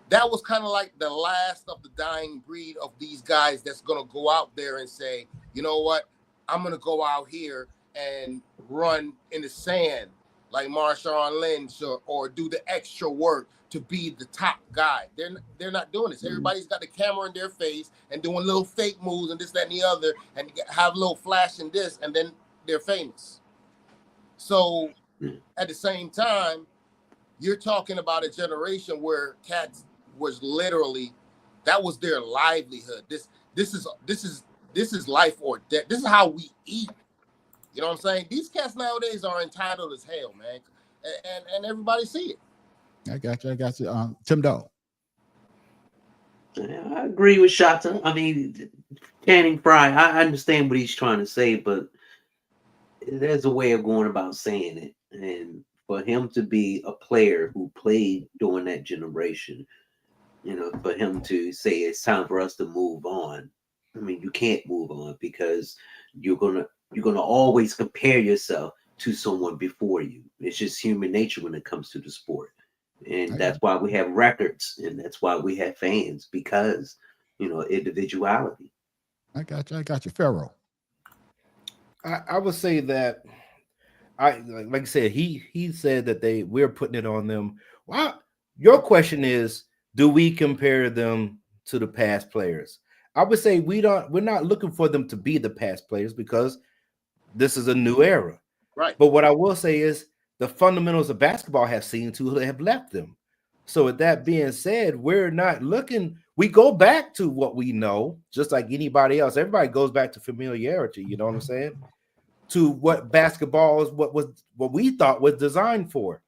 that was kind of like the last of the dying breed of these guys that's going to go out there and say, you know what, I'm going to go out here and run in the sand like Marshawn Lynch, or do the extra work to be the top guy. They're not doing this. Everybody's got the camera in their face and doing little fake moves and this, that, and the other, and have a little flash in this, and then they're famous. So at the same time, you're talking about a generation where cats was literally, that was their livelihood. This is life or death. This is how we eat. You know what I'm saying? These cats nowadays are entitled as hell, man, and everybody see it. I got you. Tim Dog. I agree with Shata. I mean, Channing Frye, I understand what he's trying to say, but there's a way of going about saying it. And for him to be a player who played during that generation, for him to say it's time for us to move on. I mean, you can't move on because you're gonna always compare yourself to someone before you. It's just human nature when it comes to the sport. And that's why we have records, and that's why we have fans, because individuality. I got you, Pharaoh. I would say that like I said, he said that we're putting it on them. Well, your question is, do we compare them to the past players? I would say we're not looking for them to be the past players because this is a new era. Right. But what I will say is the fundamentals of basketball have seemed to have left them. So with that being said, we're not looking, we go back to what we know, just like anybody else. Everybody goes back to familiarity, you know what I'm saying? To what basketball is, what we thought was designed for.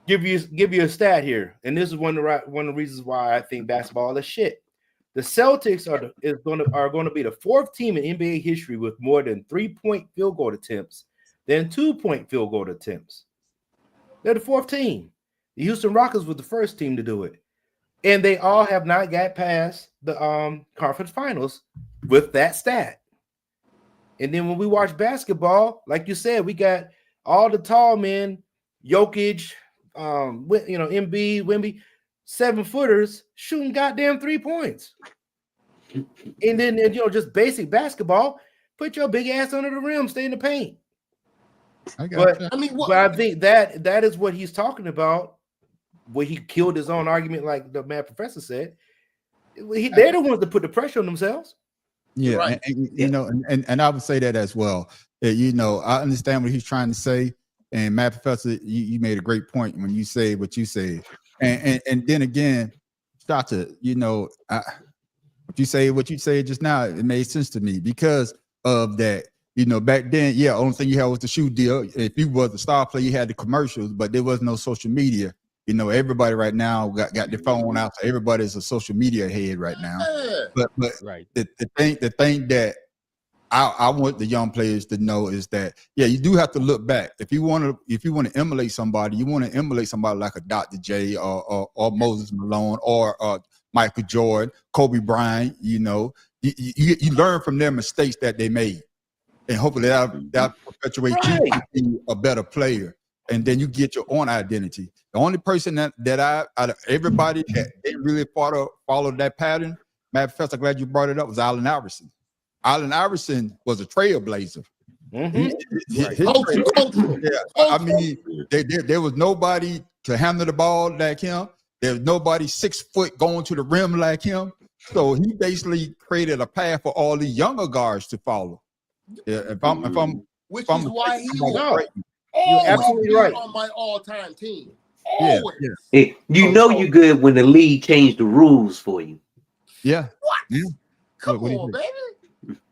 Give you a stat here, and this is one of the reasons why I think basketball is shit. The Celtics are going to be the fourth team in NBA history with more than 3-point field goal attempts than 2-point field goal attempts. They're the fourth team. The Houston Rockets was the first team to do it, and they all have not got past the conference finals with that stat. And then when we watch basketball, like you said, we got all the tall men, Jokic, Embiid, Wemby, 7-footers shooting goddamn 3 points. And then just basic basketball, put your big ass under the rim, stay in the paint. But I think that is what he's talking about. Where he killed his own argument, like the Mad Professor said. They're the ones that put the pressure on themselves. Yeah, right. and I would say that as well. I understand what he's trying to say. And Mad Professor, you made a great point when you say what you said. And then again, Shata, what you say just now, it made sense to me because of that. Back then, only thing you had was the shoe deal. If you was a star player, you had the commercials, but there was no social media. Everybody right now got their phone out, so everybody's a social media head right now. But right. the thing that I want the young players to know is that you do have to look back. If you want to emulate somebody, you want to emulate somebody like a Dr. J or Moses Malone or Michael Jordan, Kobe Bryant. You learn from their mistakes that they made, and hopefully that perpetuates you to be a better player. And then you get your own identity. The only person that out of everybody that they really followed that pattern, Matt Professor, glad you brought it up, was Allen Iverson. Allen Iverson was a trailblazer. Mm-hmm. I mean, there was nobody to handle the ball like him. There was nobody 6 foot going to the rim like him. So he basically created a path for all the younger guards to follow. Which is why he was you're absolutely right. On my all-time team. Yeah. Hey, you good when the league changed the rules for you. Yeah. What? Yeah. Come on, baby.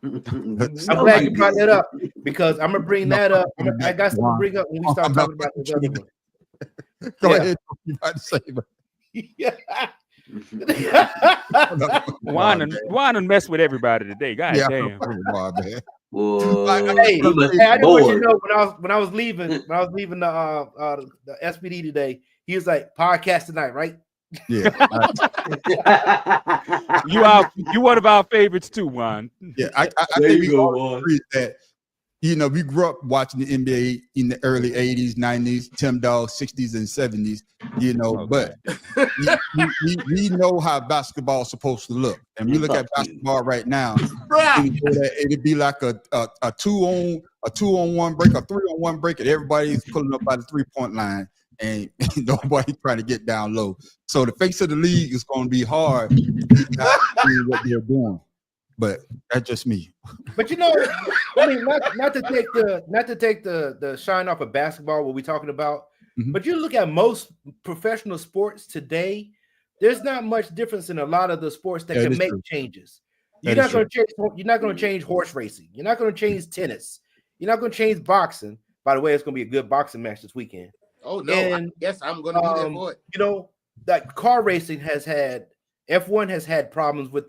I'm glad you brought that up because I'm gonna bring that up. I got something to bring up when we start talking about this other one. Go ahead. You about to say, Juan and mess with everybody today. God damn. Hey, I just want you to know when I was leaving the SPD today, he was like, podcast tonight, right? Yeah. You one of our favorites too, Juan. Yeah, I think we all agree that we grew up watching the NBA in the early 80s, 90s, Tim Dog, 60s, and 70s, but we know how basketball is supposed to look. And we look at basketball right now, it'd be like a 2-on-1 break, a 3-on-1 break, and everybody's pulling up by the 3-point line. And nobody trying to get down low. So the face of the league is going to be hard to do what they're doing. But that's just me. But I mean, not to take the shine off of basketball, what we're talking about. Mm-hmm. But you look at most professional sports today, there's not much difference in a lot of the sports that can make changes. You're not going to change horse racing. You're not going to change tennis. You're not going to change boxing. By the way, it's going to be a good boxing match this weekend. Oh no! I guess I'm going to be there for it. Like car racing has had F1 has had problems with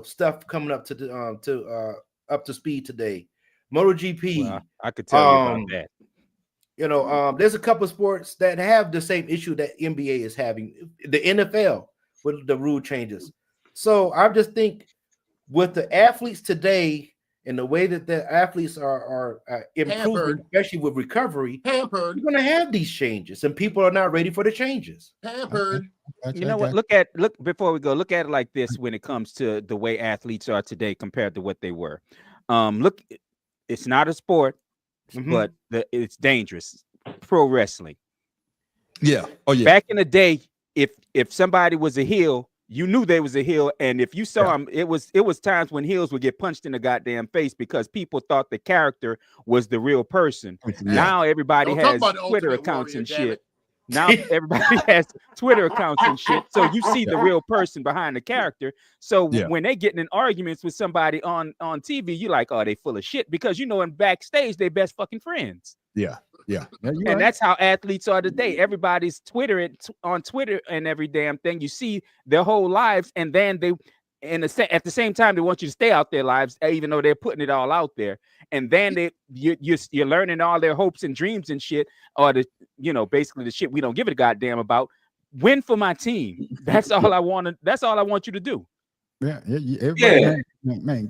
stuff coming up to up to speed today. MotoGP, Well, I could tell you about that. There's a couple of sports that have the same issue that NBA is having. The NFL with the rule changes. So I just think with the athletes today and the way that the athletes are improving, especially with recovery, you're going to have these changes, and people are not ready for the changes. You know what? Look before we go. Look at it like this: when it comes to the way athletes are today compared to what they were. Look, it's not a sport, but it's dangerous. Pro wrestling. Yeah. Oh yeah. Back in the day, if somebody was a heel, you knew they was a heel, and if you saw him, it was times when heels would get punched in the goddamn face because people thought the character was the real person. Yeah. Now everybody has Twitter accounts and shit. Now everybody has Twitter accounts and shit, so you see the real person behind the character. So when they getting in arguments with somebody on TV, you like, oh, they full of shit, because in backstage they best fucking friends. Yeah. And that's how athletes are today. Everybody's on Twitter and every damn thing. You see their whole lives, and then at the same time they want you to stay out their lives, even though they're putting it all out there. And then you're learning all their hopes and dreams and shit, or basically the shit we don't give a goddamn about. Win for my team. That's all I want. That's all I want you to do. Yeah. Everybody, man,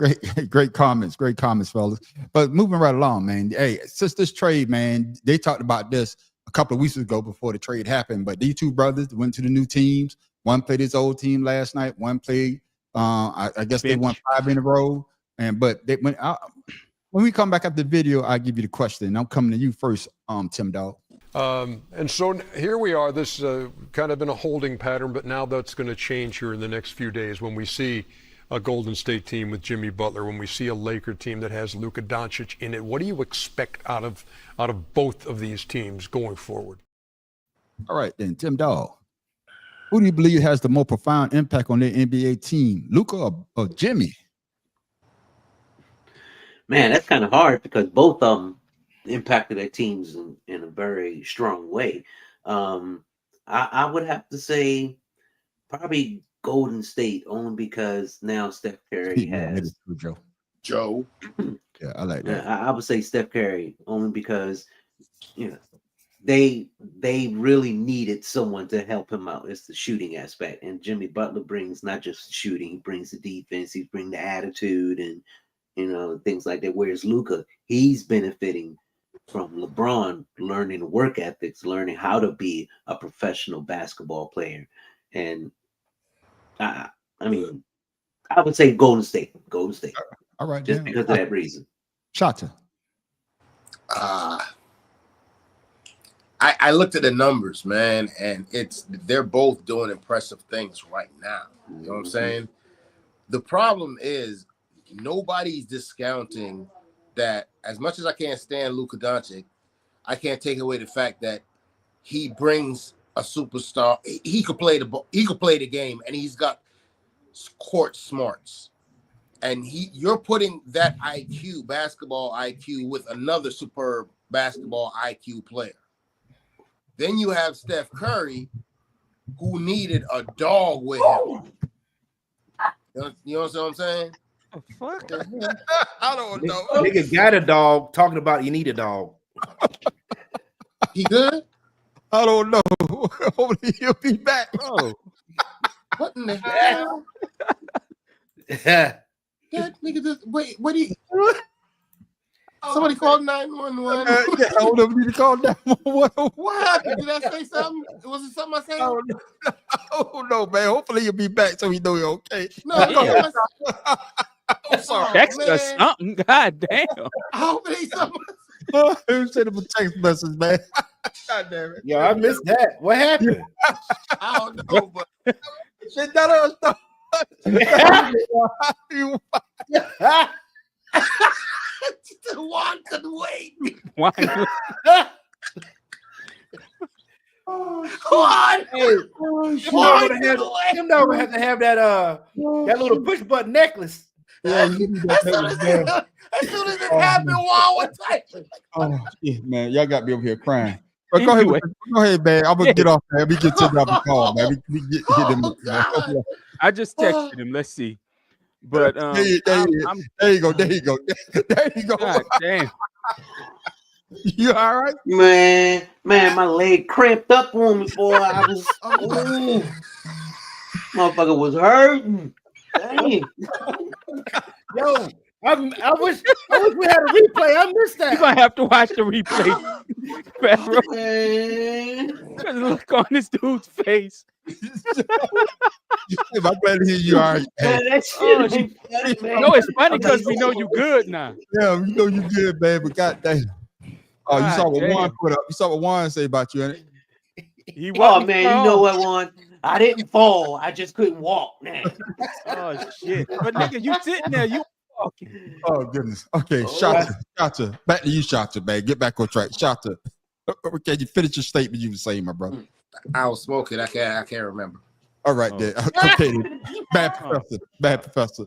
great comments, fellas. But moving right along, man. Hey, since this trade, man, they talked about this a couple of weeks ago before the trade happened. But these two brothers went to the new teams. One played his old team last night. One played. I guess they won 5 in a row. But they went out. When we come back at the video, I'll give you the question. I'm coming to you first, Tim Dog. And so here we are, this kind of in a holding pattern, but now that's going to change here in the next few days when we see a Golden State team with Jimmy Butler, when we see a Laker team that has Luka Doncic in it. What do you expect out of both of these teams going forward? All right, then, Tim Dog. Who do you believe has the more profound impact on their NBA team, Luka or Jimmy? Man, that's kind of hard because both of them impacted their teams in a very strong way. I would have to say probably Golden State, only because now Steph Curry has Joe. Yeah, I like that. I would say Steph Curry, only because they really needed someone to help him out. It's the shooting aspect, and Jimmy Butler brings not just shooting, he brings the defense, he brings the attitude and things like that. Whereas Luka, he's benefiting from LeBron learning work ethics, learning how to be a professional basketball player. And I would say Golden State. All right, just because of that reason. Shota. I looked at the numbers, man, and they're both doing impressive things right now. You know what I'm saying? The problem is nobody's discounting that. As much as I can't stand Luka Doncic, I can't take away the fact that he brings a superstar. He could play the ball. He could play the game, and he's got court smarts. And you're putting that IQ, basketball IQ, with another superb basketball IQ player. Then you have Steph Curry, who needed a dog with him. You know what I'm saying? Fuck. I don't know. Nigga got a dog. Talking about you need a dog. He good? I don't know. Hopefully he'll be back. Oh, what in the hell? That nigga just wait. What do you? Somebody called 911. Yeah, hold up, need to call 911. What happened? Did I say something? Was it something I said? Oh no, man. Hopefully he'll be back so he know you're okay. No, yeah. I'm sorry. text man. us something. God damn. I hope it ain't something. Send him a text message, man. God damn it. Yo, I missed that. What happened? I don't know, but Shit, that us though. Juan couldn't wait. Why? Juan, Hey, Juan them couldn't wait. dog have to have that little push button necklace. Yeah, you need that As text, soon as it happened, Juan was like, Oh, shit, man. Y'all got me over here crying. But go Anyway. ahead, man. I'm gonna get off, man. We get to the call, man. We get him. I just texted him. Let's see. But there you go. There you go. There you go. God damn. You all right? Man, my leg cramped up on me, boy. I was, ooh, motherfucker was hurting. Dang. Yo, I wish we had a replay. I missed that. You're gonna have to watch the replay. Pharaoh. Man. Look on this dude's face. I'm glad to hear you all right. Man, that shit ain't funny, man. No, it's funny because we know you good now. Yeah, we know you good, man. But goddamn. Oh, you saw what damn. Juan put up. You saw what Juan say about you, innit? He Oh wasn't man, you strong. know what, Juan? I didn't fall. I just couldn't walk, man. Oh shit! But nigga, you sitting there, you walking. Oh goodness. Okay, Shata. Back to you, Shata, man. Get back on track. Shata. Okay, you finish your statement you were saying, my brother. I was smoking. I can't remember. All right, then. Okay, then. Bad professor.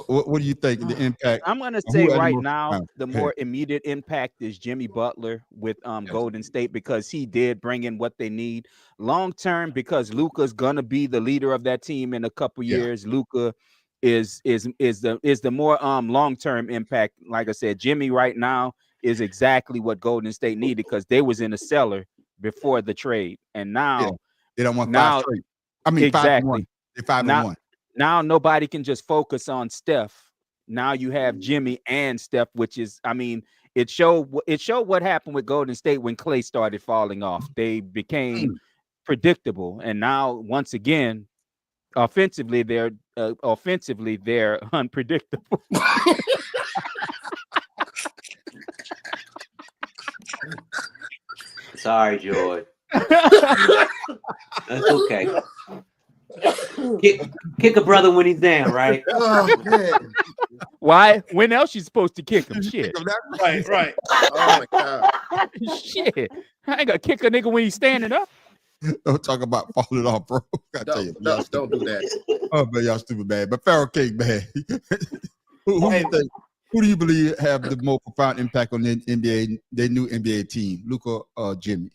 What do you think the impact? I'm gonna Who say had the right most now, time? the Okay. more immediate impact is Jimmy Butler with Golden State because he did bring in what they need. Long term, because Luka's gonna be the leader of that team in a couple years. Luka is the more long term impact. Like I said, Jimmy right now is exactly what Golden State needed because they was in a cellar before the trade, and now They don't want now- 5 straight. I mean, exactly. 5-1. They're 5-1. Now nobody can just focus on Steph. Now you have Jimmy and Steph, which is, I mean, it showed what happened with Golden State when Klay started falling off. They became predictable, and now once again, offensively they're unpredictable. Sorry, George. That's okay. Kick a brother when he's down, right? Oh man. Why? When else you supposed to kick him? Shit. Right. Oh my god. Shit. I ain't gonna kick a nigga when he's standing up. Don't talk about falling off, bro. I tell you, Don't do that. oh man, y'all stupid, man. But Pharaoh King, man. Who do you believe have the more profound impact on the NBA, their new NBA team, Luka or Jimmy?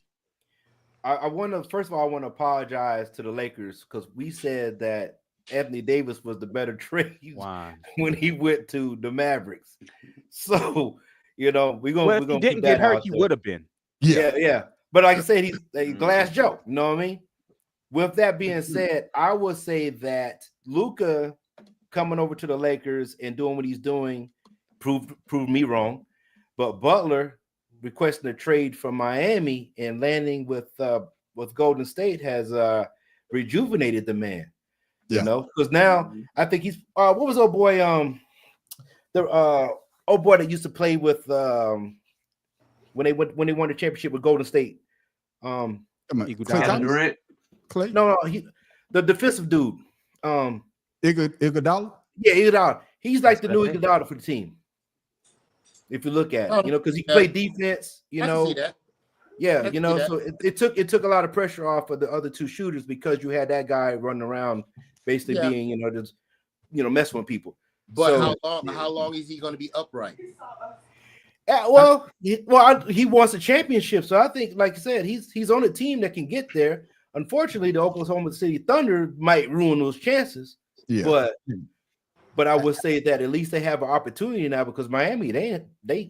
I want to first of all, I want to apologize to the Lakers because we said that Anthony Davis was the better trade when he went to the Mavericks. So we're gonna Well, if he didn't get hurt, he would have been. Yeah. But like I said, he's a glass joke. You know what I mean? With that being said, I would say that Luka coming over to the Lakers and doing what he's doing proved me wrong. But Butler requesting a trade from Miami and landing with Golden State has rejuvenated the man. You know, because now I think he's what was old boy the old boy that used to play with when they won the championship with Golden State. Durant. Clay? No, he the defensive dude. Iguodala? Yeah, Iguodala. He's like the new Iguodala for the team. If you look at it, because he played defense, I can see that. Yeah, I can see so it took a lot of pressure off of the other two shooters because you had that guy running around basically being, just messing with people. But how long is he going to be upright? He wants a championship, so I think, like I said, he's on a team that can get there. Unfortunately, the Oklahoma City Thunder might ruin those chances. Yeah. But I would say that at least they have an opportunity now because Miami,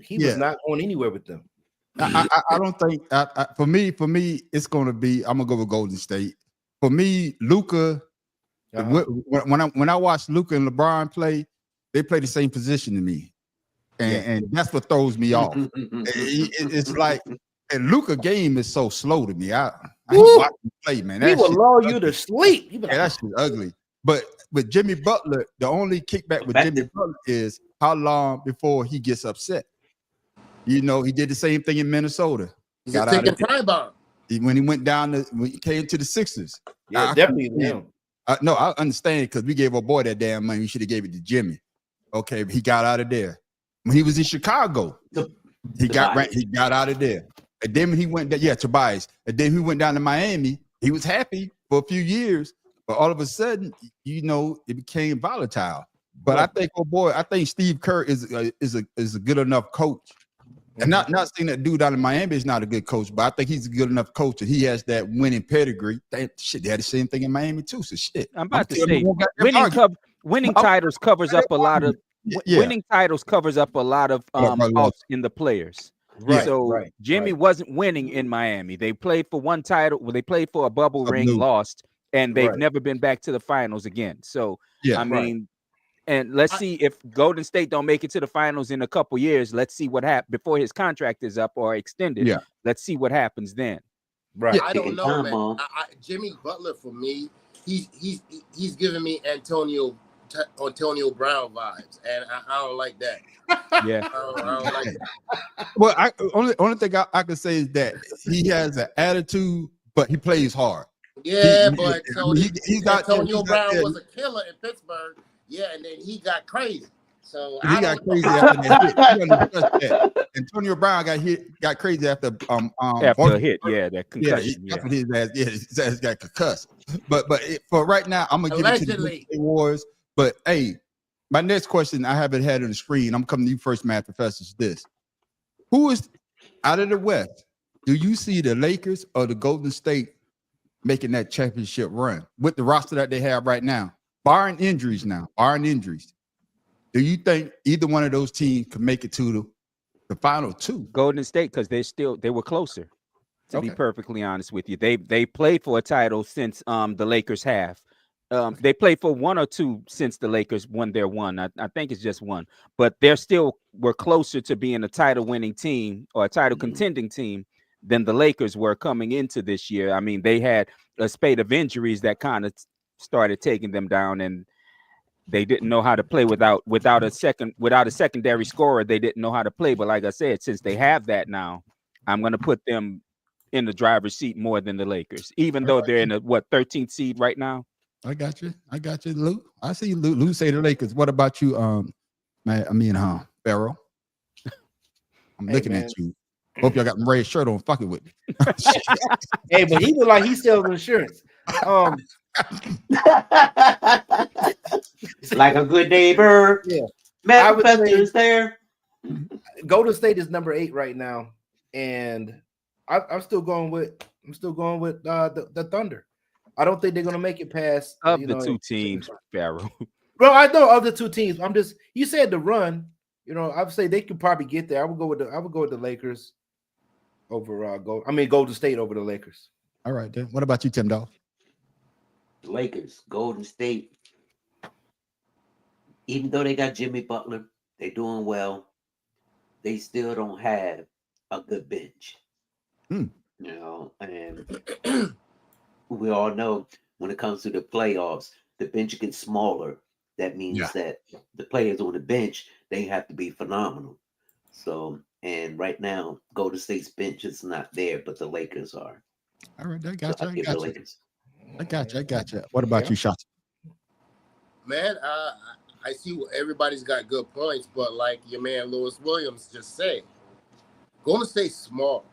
he was not going anywhere with them. I don't think for me it's going to be. I'm gonna go with Golden State. For me, Luka. When I watch Luka and LeBron play, they play the same position to me, and that's what throws me off. It's like, and Luka game is so slow to me. I hate watching him play, man. He will lull you to sleep. That shit ugly. But with Jimmy Butler, the only kickback with Jimmy Butler is how long before he gets upset. He did the same thing in Minnesota. He's taking time bomb. When he went down, when he came to the Sixers. Yeah, definitely him. No, I understand because we gave our boy that damn money. We should have gave it to Jimmy. Okay, but he got out of there. When he was in Chicago, he got out of there. And then when he went there, Tobias. And then he went down to Miami. He was happy for a few years, but all of a sudden, it became volatile. But I think, I think Steve Kerr is a good enough coach And not saying that dude out in Miami is not a good coach, but I think he's a good enough coach, and he has that winning pedigree. They had the same thing in Miami too. So shit. I'm about to say winning titles covers up a lot of winning titles covers up a lot of faults in the players. Right. So Jimmy wasn't winning in Miami. They played for one title. Well, they played for a bubble ring, lost, and they've never been back to the finals again. So I mean. And let's see if Golden State don't make it to the finals in a couple years. Let's see what happens before his contract is up or extended. Yeah. Let's see what happens then. Right. I don't know, man. Jimmy Butler for me, he's giving me Antonio Brown vibes, and I don't like that. Yeah. I don't like that. Well, only thing I can say is that he has an attitude, but he plays hard. Yeah, but Antonio Brown was a killer in Pittsburgh. Yeah, and then he got crazy. So he got crazy after that hit. Antonio Brown got crazy after a hit. Yeah, that concussion. His ass got concussed. But for right now, I'm gonna give it to the Warriors. But hey, my next question, I haven't had on the screen. I'm coming to you first, Math Professor. Is this: who is out of the West? Do you see the Lakers or the Golden State making that championship run with the roster that they have right now? Barring injuries, do you think either one of those teams can make it to the final two? Golden State, because they were closer. To be perfectly honest with you, they played for a title since the Lakers have. They played for one or two since the Lakers won their one. I think it's just one, but they're still were closer to being a title winning team or a title contending team than the Lakers were coming into this year. I mean, they had a spate of injuries that kind of started taking them down, and they didn't know how to play without a secondary scorer. They didn't know how to play. But like I said, since they have that now, I'm going to put them in the driver's seat more than the Lakers, even though they're in the 13th seed right now. I got you, Lou. I see Lou say the Lakers. What about you, Pharaoh? I'm looking at you. Hope y'all got my red shirt on. Fucking with me. Hey, but he look like he sells insurance. Like a good neighbor. Yeah. Matt Professor is there. Golden State is number 8 right now, and I'm still going with the Thunder. I don't think they're gonna make it past two teams, Pharaoh. Bro, I know of the two teams. You said the run. I would say they could probably get there. I would go with the Lakers over Golden State over the Lakers. All right, then. What about you, Tim Dolph? Lakers, Golden State. Even though they got Jimmy Butler, they're doing well. They still don't have a good bench. And we all know when it comes to the playoffs, the bench gets smaller. That means that the players on the bench, they have to be phenomenal. So, and right now, Golden State's bench is not there, but the Lakers are. All right, I got you. What about you, Shotzi? Man, I see everybody's got good points, but like your man Lewis Williams just said, Golden State's small.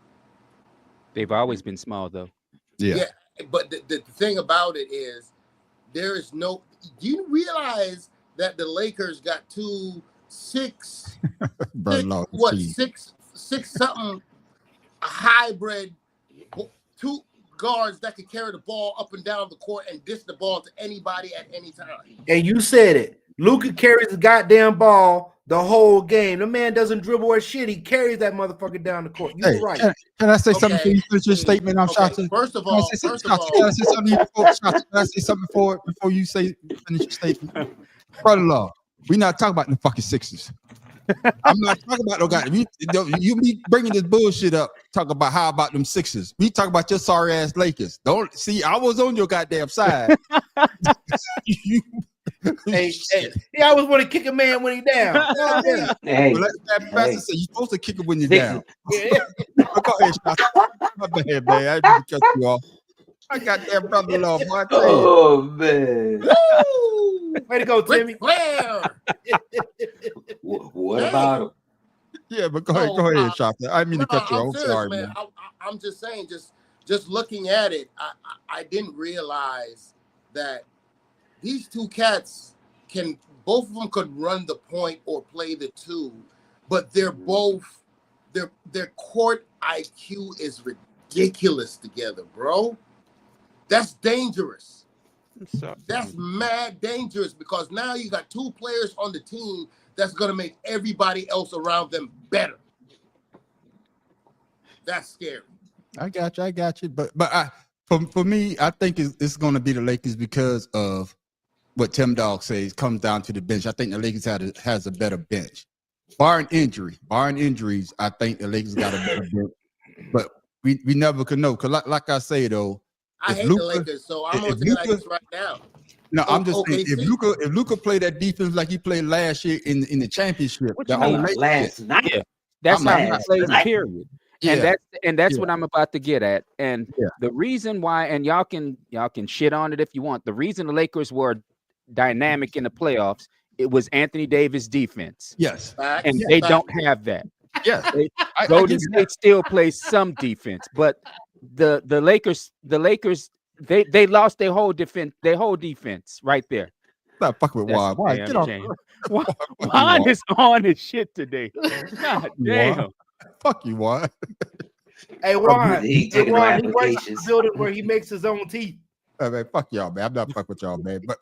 They've always been small, though. Yeah, but the thing about it is, there is no. Do you realize that the Lakers got six something hybrid, two guards that could carry the ball up and down the court and dish the ball to anybody at any time. And you said it. Luka carries the goddamn ball the whole game. The man doesn't dribble or shit. He carries that motherfucker down the court. You're right. Can I say something before you finish your statement on Shotzi? First of all, can I say something before you finish your statement? Brother Law, we're not talking about the fucking Sixers. I'm not talking about no guy. You be bringing this bullshit up. Talk about how about them Sixers. We talk about your sorry ass Lakers. Don't see. I was on your goddamn side. Hey, he always want to kick a man when he's down. Hey, well, that professor say you're supposed to kick it when you're down. Go ahead, my bad, man. I didn't cut you off. I got that brother-in-law. Oh man! Way to go, Timmy. What about him? Yeah, but go ahead, Shotzi. I mean to cut you off. I'm sorry, man. I'm just saying, just looking at it, I didn't realize that these two cats both of them could run the point or play the two, but they're both their court IQ is ridiculous together, bro. That's dangerous. That's mad dangerous because now you got two players on the team that's gonna make everybody else around them better. That's scary. I got you. But for me, I think it's going to be the Lakers because of what Tim Dog says. Comes down to the bench. I think the Lakers has a better bench, barring injuries. I think the Lakers got a better bench. But we never could know. Cause like I say though, I hate the Lakers, so I'm gonna say like this right now. No, I'm just saying if Luka played that defense like he played last year in the championship, last night. Yeah, that's how he plays. Period. Yeah. And that's what I'm about to get at. And the reason why, and y'all can shit on it if you want. The reason the Lakers were dynamic in the playoffs, it was Anthony Davis defense. Yes. And they don't have that. Yes. Golden State still plays some defense, but the Lakers they lost their whole defense right there. Stop fucking with Juan. Why? Get off. Juan is on his shit today. God damn. Fuck you, Juan. Hey, Juan. He He works in applications. the building where he makes his own teeth. Hey, man, fuck y'all, man. I'm not fucking with y'all, man. But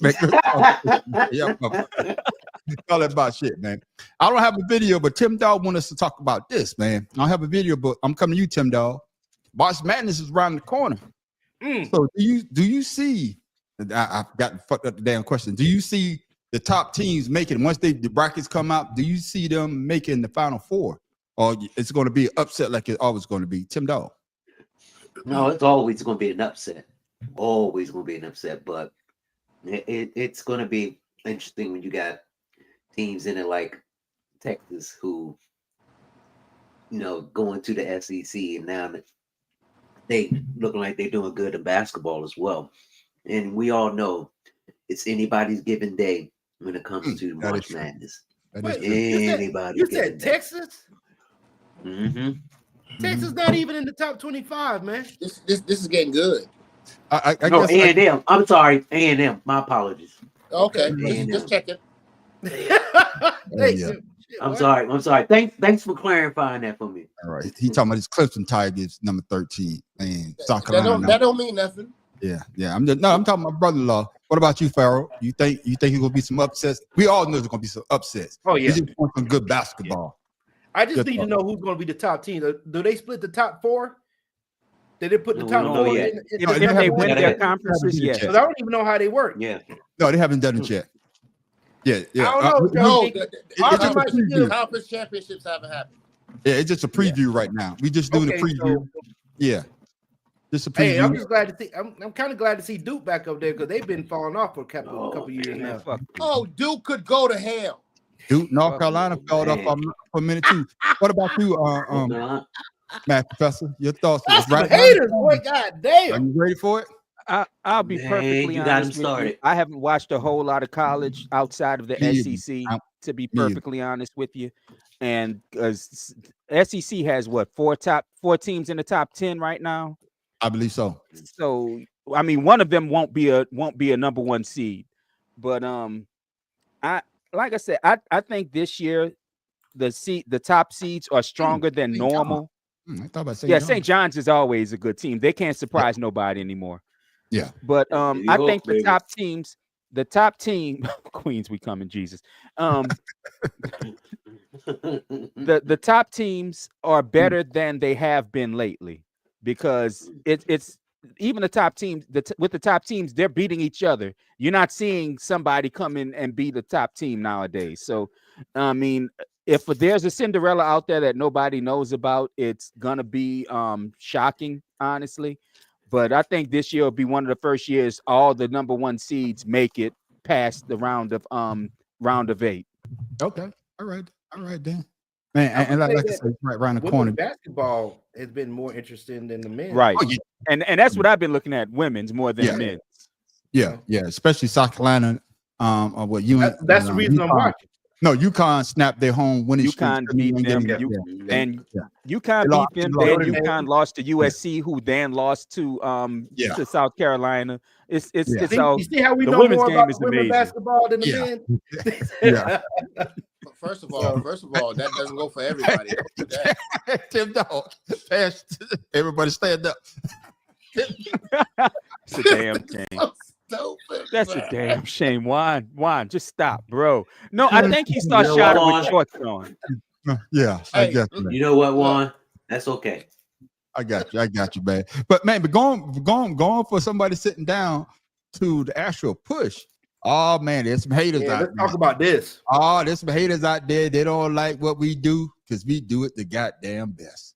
all that about shit, man. I don't have a video, but Tim Dog want us to talk about this, man. I don't have a video, but I'm coming to you, Tim Dog. March Madness is around the corner. So do you see? I've got fucked up the damn question. Do you see the top teams making once the brackets come out? Do you see them making the Final Four, or it's going to be an upset like it's always going to be? Tim Dog. No, it's always going to be an upset. Always going to be an upset, but it's going to be interesting when you got teams in it like Texas who, going to the SEC, and now they looking like they're doing good in basketball as well. And we all know it's anybody's given day when it comes to March Madness. You said Texas? Mm-hmm. Texas not even in the top 25, man. This is getting good. I guess A&M. I'm sorry, A&M. My apologies. Okay, just checking. I'm sorry. Thanks for clarifying that for me. All right. He talking about his Clemson Tigers, number 13, and South Carolina. That don't mean nothing. Yeah. I'm talking about brother-in-law. What about you, Farrell? You think there's gonna be some upsets? We all know there's gonna be some upsets. Oh yeah. We just want some good basketball. I just need to know who's going to be the top team. Do they split the top four? Did they put the top four in? If they win their conferences, yes. Because I don't even know how they work. Yeah. No, they haven't done it yet. Yeah. I don't know. Conference championships haven't happened. Yeah, it's just a preview right now. We just doing a preview. Yeah. Just a preview. Hey, I'm just glad to see. I'm kind of glad to see Duke back up there because they've been falling off for a couple years now. Oh, Duke could go to hell. Duke, North Carolina fell off for a minute too. What about you, Matt Professor? Your thoughts? That's right, haters, boy. God damn. Are you ready for it? I'll be perfectly honest with you. I haven't watched a whole lot of college outside of the SEC, to be perfectly honest with you. And SEC has what, four teams in the top 10 right now? I believe so. So I mean, one of them won't be a number one seed, but like I said, I think this year the top seeds are stronger than normal. I thought about St. John's. St. John's is always a good team. They can't surprise nobody anymore. Yeah, but I think the top team, Queens, we come in Jesus. The top teams are better than they have been lately because it's even the top teams. With the top teams, they're beating each other. You're not seeing somebody come in and be the top team nowadays. So, I mean, if there's a Cinderella out there that nobody knows about, it's gonna be shocking, honestly. But I think this year will be one of the first years all the number one seeds make it past the round of 8. Okay, all right then. Man, and like I said, right around the corner. Basketball has been more interesting than the men. Right. Oh, yeah. And that's what I've been looking at, women's more than men's. Yeah, especially South Carolina. Or what you that's the reason I'm watching. No, UConn snapped their home winning streak. UConn beat them. UConn beat them. Then UConn lost to USC, who then lost to South Carolina. It's all. You see how we the know women's more game about is women's amazing. basketball than the men. First of all, that doesn't go for everybody. Don't do that. Tim Dog, everybody stand up. It's a damn shame. So stupid, That's a man. damn shame. Juan, just stop, bro. No, I think he started You know shouting what, with shorts on. Yeah, I Hey, got you. You know what, Juan? That's okay. I got you, man. But going for somebody sitting down to the actual push. Oh man, there's some haters Yeah, out let's there. talk about this. Oh, there's some haters out there. They don't like what we do because we do it the goddamn best.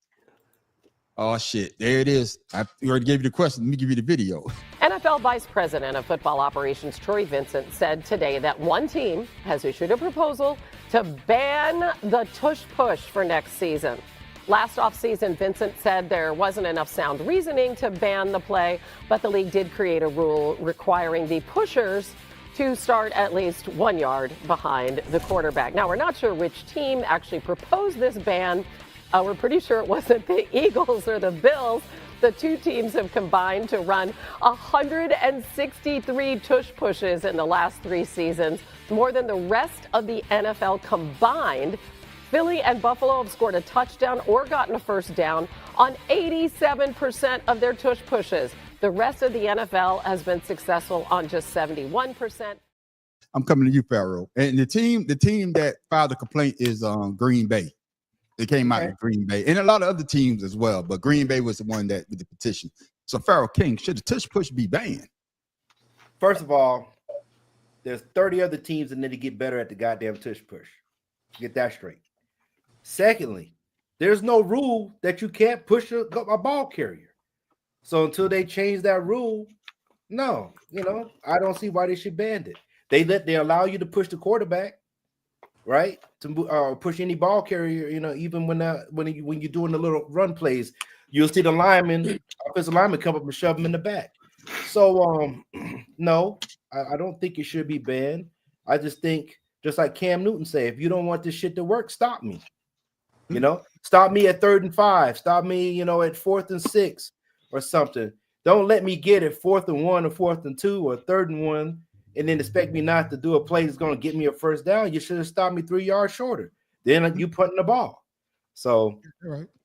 Oh shit, there it is. I already gave you the question. Let me give you the video. NFL Vice President of Football Operations Troy Vincent said today that one team has issued a proposal to ban the tush push for next season. Last offseason, Vincent said there wasn't enough sound reasoning to ban the play, but the league did create a rule requiring the pushers to start at least 1 yard behind the quarterback. Now, we're not sure which team actually proposed this ban. We're pretty sure it wasn't the Eagles or the Bills. The two teams have combined to run 163 tush pushes in the last 3 seasons, more than the rest of the NFL combined. Philly and Buffalo have scored a touchdown or gotten a first down on 87% of their tush pushes. The rest of the NFL has been successful on just 71%. I'm coming to you, Pharaoh. And the team that filed the complaint is Green Bay. It came out in Green Bay and a lot of other teams as well, but Green Bay was the one that with the petition. So Pharaoh King, should the tush push be banned? First of all, there's 30 other teams that need to get better at the goddamn tush push. Get that straight. Secondly, there's no rule that you can't push a ball carrier. So until they change that rule, no, I don't see why they should ban it. They allow you to push the quarterback, right? To push any ball carrier, even when you're doing the little run plays, you'll see the offensive lineman come up and shove them in the back. So no, I don't think it should be banned. I just think, just like Cam Newton said, if you don't want this shit to work, stop me. Stop me at 3rd and 5. Stop me, at 4th and 6 or something. Don't let me get it 4th and 1 or 4th and 2 or 3rd and 1 and then expect me not to do a play that's going to get me a first down. You should have stopped me 3 yards shorter. Then you putting the ball. So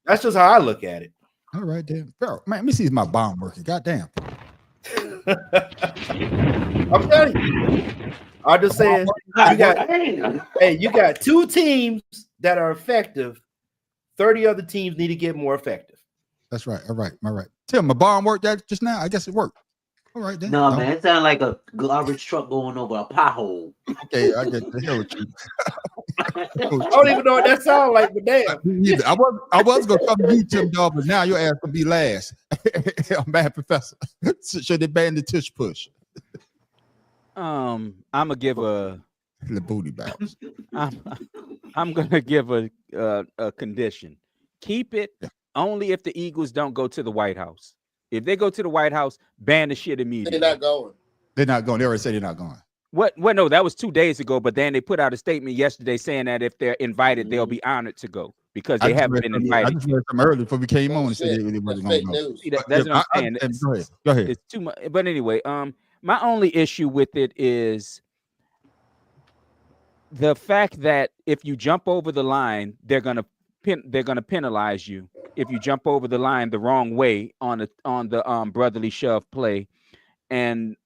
that's just how I look at it. All right, damn. Pharaoh, man, let me see if my bomb working. Goddamn. I'm telling you. I'm just saying, you got 2 teams that are effective. 30 other teams need to get more effective. That's right. All right. Tim, my bomb worked that just now. I guess it worked. All right, then. No, man, it sounded like a garbage truck going over a pothole. Okay, I get the hell with you. I don't even know what that sounds like, but damn. I was gonna come to you, Tim Dog, but now your ass gonna be last. I'm bad professor. Should they ban the tush push? I'm gonna give the booty bounce. I'm gonna give a condition. Keep it only if the Eagles don't go to the White House. If they go to the White House, ban the shit immediately. They're not going. They're not going. They already said they're not going. What? Well, no, that was 2 days ago. But then they put out a statement yesterday saying that if they're invited, they'll be honored to go because they haven't been invited. I just read them early before we came on and said they wasn't going to go. See, that's what I'm saying. Go ahead. It's too much. But anyway, my only issue with it is the fact that if you jump over the line, they're gonna penalize you if you jump over the line the wrong way on the brotherly shove play, and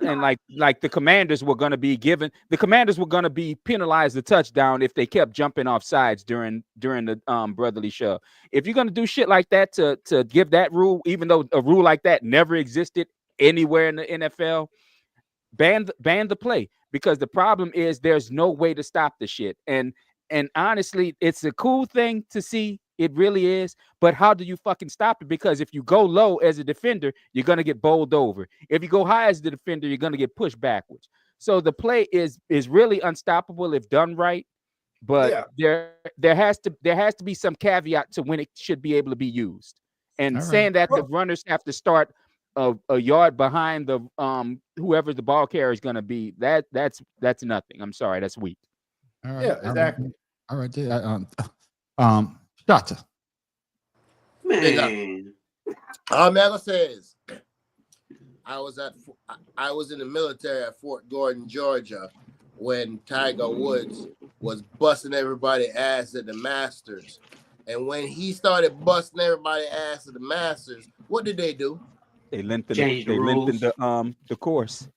like the Commanders were gonna be penalized the touchdown if they kept jumping off sides during the brotherly shove. If you're gonna do shit like that to give that rule, even though a rule like that never existed anywhere in the NFL, ban the play, because the problem is there's no way to stop the shit. And honestly, it's a cool thing to see. It really is. But how do you fucking stop it? Because if you go low as a defender, you're going to get bowled over. If you go high as the defender, you're going to get pushed backwards. So the play is really unstoppable if done right. But there has to be some caveat to when it should be able to be used. And saying that the runners have to start a yard behind the whoever the ball carrier is going to be, that's nothing. I'm sorry, that's weak. All right, yeah, exactly. All right, Shata. Man, all I'm gonna say is, I was in the military at Fort Gordon, Georgia, when Tiger Woods was busting everybody ass at the Masters. And when he started busting everybody ass at the Masters, what did they do? They lengthened the course.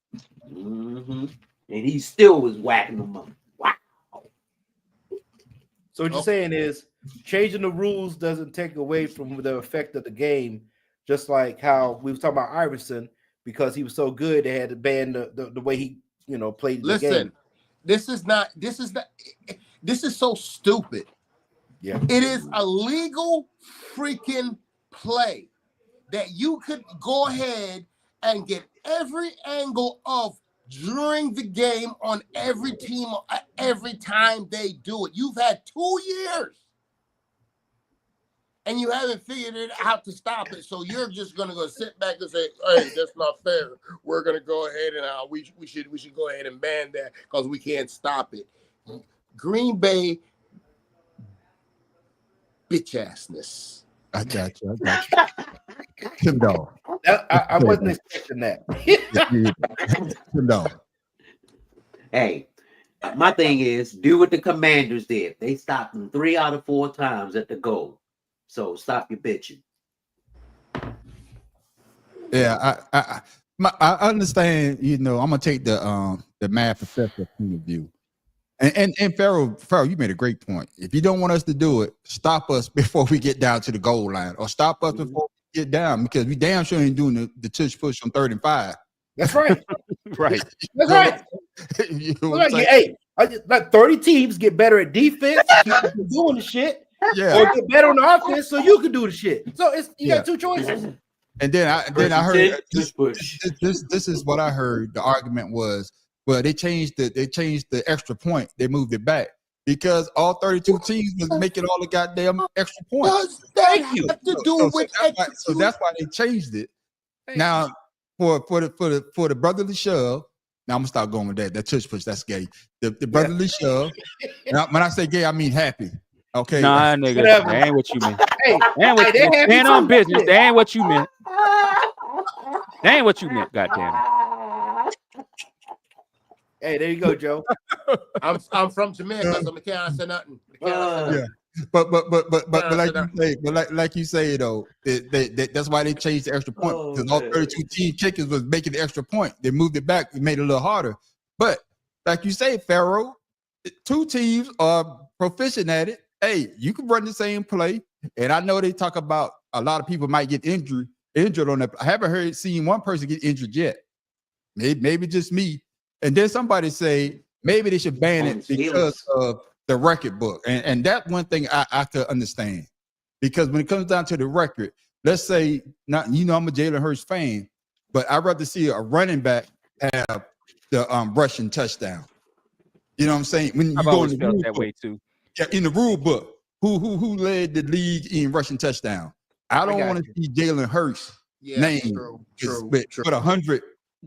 Mm-hmm. And he still was whacking them up. Wow. So what you're saying is changing the rules doesn't take away from the effect of the game, just like how we were talking about Iverson, because he was so good, they had to ban the way he, played the game. This is so stupid. Yeah. It is a legal freaking play that you could go ahead and get every angle of during the game on every team every time they do it. You've had 2 years and you haven't figured it out to stop it. So you're just gonna go sit back and say, "Hey, that's not fair. We're gonna go ahead and we should go ahead and ban that because we can't stop it." Green Bay bitch assness. I got you. Tim Dog. I wasn't expecting that. Tim Dog. Hey, my thing is, do what the Commanders did. They stopped them 3 out of 4 times at the goal. So stop your bitching. Yeah, I understand. I'm gonna take the math professor point of view. And Pharaoh, you made a great point. If you don't want us to do it, stop us before we get down to the goal line, or stop us before we get down, because we damn sure ain't doing the tush push on 3rd and 5. That's right. Right. That's right. Hey, like 30 teams get better at defense, keep doing the shit, or get better on the offense so you can do the shit. So you got 2 choices. And then I heard this is what I heard. The argument was, well, they changed the extra point. They moved it back because all 32 teams was making all the goddamn extra points. Thank you. So that's why they changed it. Now for the brotherly shove. Now I'm gonna start going with that. That tush push, that's gay. The brotherly shove. Now, when I say gay, I mean happy. Okay. Nah, nigga, that ain't what you meant. Stand on business. That ain't what you meant. That ain't what you meant. Goddamn it. Hey, there you go, Joe. I'm from Jamaica, so I can't say nothing. Yeah. But like you say though, that's why they changed the extra point, because all 32 team kickers was making the extra point. They moved it back, it made it a little harder. But like you say, Pharaoh, 2 teams are proficient at it. Hey, you can run the same play, and I know they talk about a lot of people might get injured on that. I haven't seen one person get injured yet. Maybe just me. And then somebody say maybe they should ban it because of the record book. And that one thing I could understand. Because when it comes down to the record, let's say, I'm a Jalen Hurts fan, but I'd rather see a running back have the rushing touchdown. You know what I'm saying? When you I've go always in the felt rule that book, way too. Yeah, in the rule book, who led the league in rushing touchdown? I don't want to see Jalen Hurts name with 100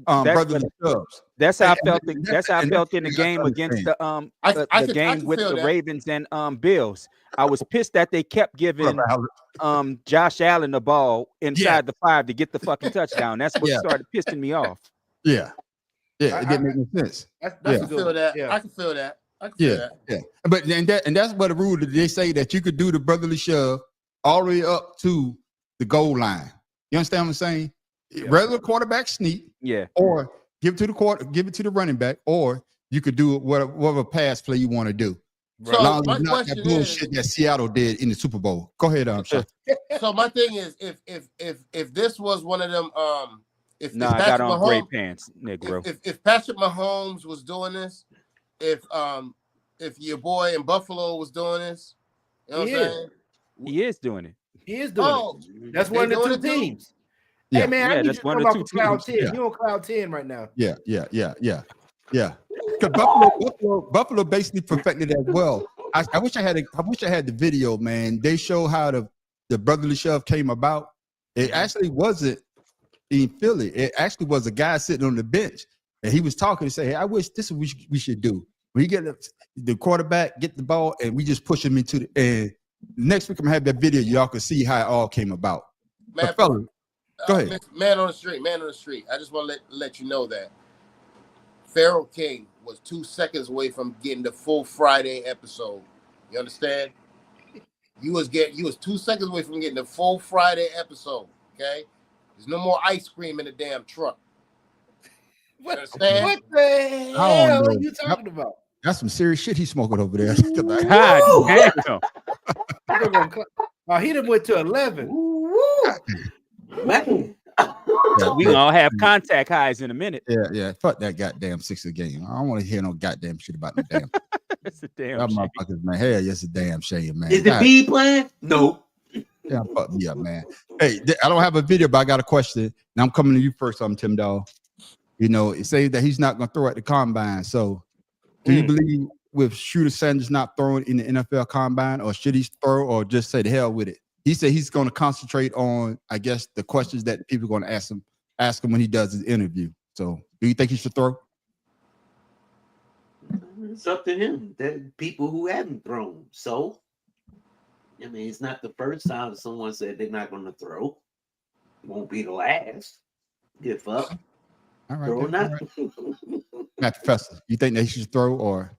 brotherly subs. That's how I felt. That's how I felt in the game against the game with the Ravens and Bills. I was pissed that they kept giving Josh Allen the ball inside the 5 to get the fucking touchdown. That's what started pissing me off. Yeah, it didn't make any sense. I can feel that. I can feel that. Yeah. But that's what the rule that they say, that you could do the brotherly shove all the way up to the goal line. You understand what I'm saying? Regular quarterback sneak, or give it to the running back, or you could do whatever pass play you want to do. So as long as my it's not that bullshit that Seattle did in the Super Bowl. Go ahead, Sean. So my thing is, if this was one of them, I got on Mahomes, gray pants, Negro. If Patrick Mahomes was doing this, if your boy in Buffalo was doing this, you know what I'm saying? He is doing it. He is doing it. That's one of the 2 teams. Yeah. Hey man, I need that's you to one come of off the of 2 cloud teams. 10. You're on cloud 10 right now. Yeah. Because Buffalo basically perfected it as well. I wish I had the video, man. They show how the brotherly shove came about. It actually wasn't in Philly. It actually was a guy sitting on the bench, and he was talking and say, "Hey, I wish this is what we should do. We get the quarterback, get the ball, and we just push him into the." And next week I'm gonna have that video. Y'all can see how it all came about. Man, fella, go ahead. Man on the street. I just want to let you know that Pharaoh King was 2 seconds away from getting the full Friday episode. You understand? You was 2 seconds away from getting the full Friday episode. Okay, there's no more ice cream in the damn truck. What, understand? what the hell are you talking about? That's some serious shit he's smoking over there. God damn. Oh, he done went to 11. We gonna have contact highs in a minute. Yeah. Fuck that goddamn Sixers game. I don't want to hear no goddamn shit about the damn. That's a damn That shame. motherfuckers, man. Hell, yes, a damn shame, man. Is the B playing? No. Yeah, fuck me up, man. Hey, I don't have a video, but I got a question. Now I'm coming to you first, Tim Dawg. You know, it says that he's not going to throw at the combine. So, do you believe with Shooter Sanders not throwing in the NFL combine, or should he throw, or just say the hell with it? He said he's going to concentrate on, I guess, the questions that people are going to ask him when he does his interview. So, do you think he should throw? It's up to him. There are people who haven't thrown. So, I mean, it's not the first time someone said they're not going to throw. It won't be the last. Give up. All right. Throw not. Matt Professor, you think they should throw, or?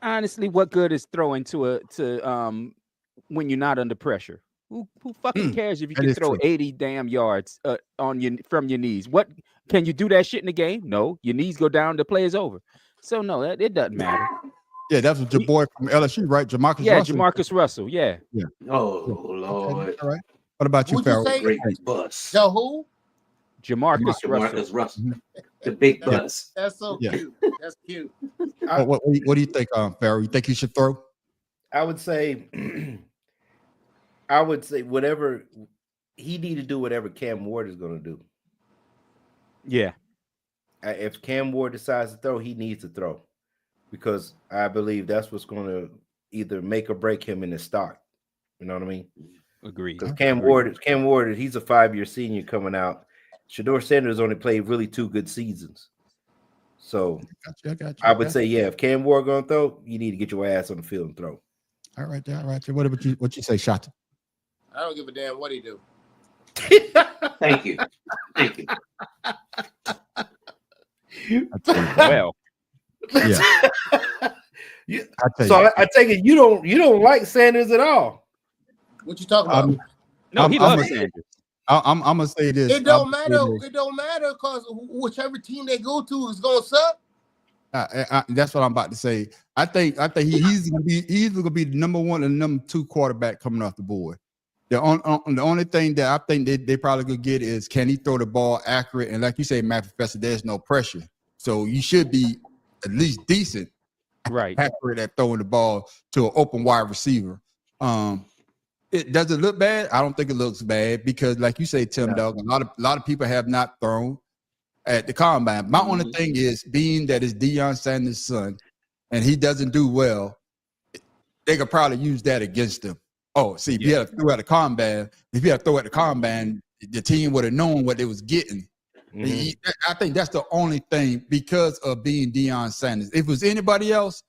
Honestly, what good is throwing to when you're not under pressure? Who fucking cares if you That can is throw true. 80 damn yards from your knees? What can you do that shit in the game? No, your knees go down, the play is over. So no, it doesn't matter. Yeah, that's what your boy from LSU, right? Jamarcus Yeah, Russell. Jamarcus Russell. Yeah. Yeah. Oh Lord. All right. What about you, Who'd you Farrell? say? Great bus. So who? Jamarcus Russell. Jamarcus Russell. The big That's- bus. That's so Yeah. cute. That's cute. What do you think, Farrell? You think he should throw? I would say whatever he need to do, whatever Cam Ward is going to do. Yeah. If Cam Ward decides to throw, he needs to throw, because I believe that's what's going to either make or break him in the stock. You know what I mean? Agreed. Because Cam Ward, he's a 5-year senior coming out. Shedeur Sanders only played really 2 good seasons. So I got you. I would say, yeah, if Cam Ward going to throw, you need to get your ass on the field and throw. All right. What you say, Shot? I don't give a damn what he do. Thank you. Thank you. Well, yeah. I take it you don't like Sanders at all. What you talking about? no, he I'm loves a- Sanders. I'm gonna say this. It don't I'm gonna say matter. this. It don't matter because whichever team they go to is gonna suck. That's what I'm about to say. I think he's gonna be the number 1 and number 2 quarterback coming off the board. The only thing that I think they probably could get is, can he throw the ball accurate? And like you say, Matt Professor, there's no pressure, so you should be at least decent, Right. accurate at throwing the ball to an open wide receiver. Does it look bad? I don't think it looks bad, because, like you say, Tim Dawg, a lot of people have not thrown at the combine. My only thing is, being that it's Deion Sanders' son, and he doesn't do well, they could probably use that against him. Oh, see, if he had to throw at the combine, the team would have known what they was getting. I think that's the only thing, because of being Deion Sanders. If it was anybody else,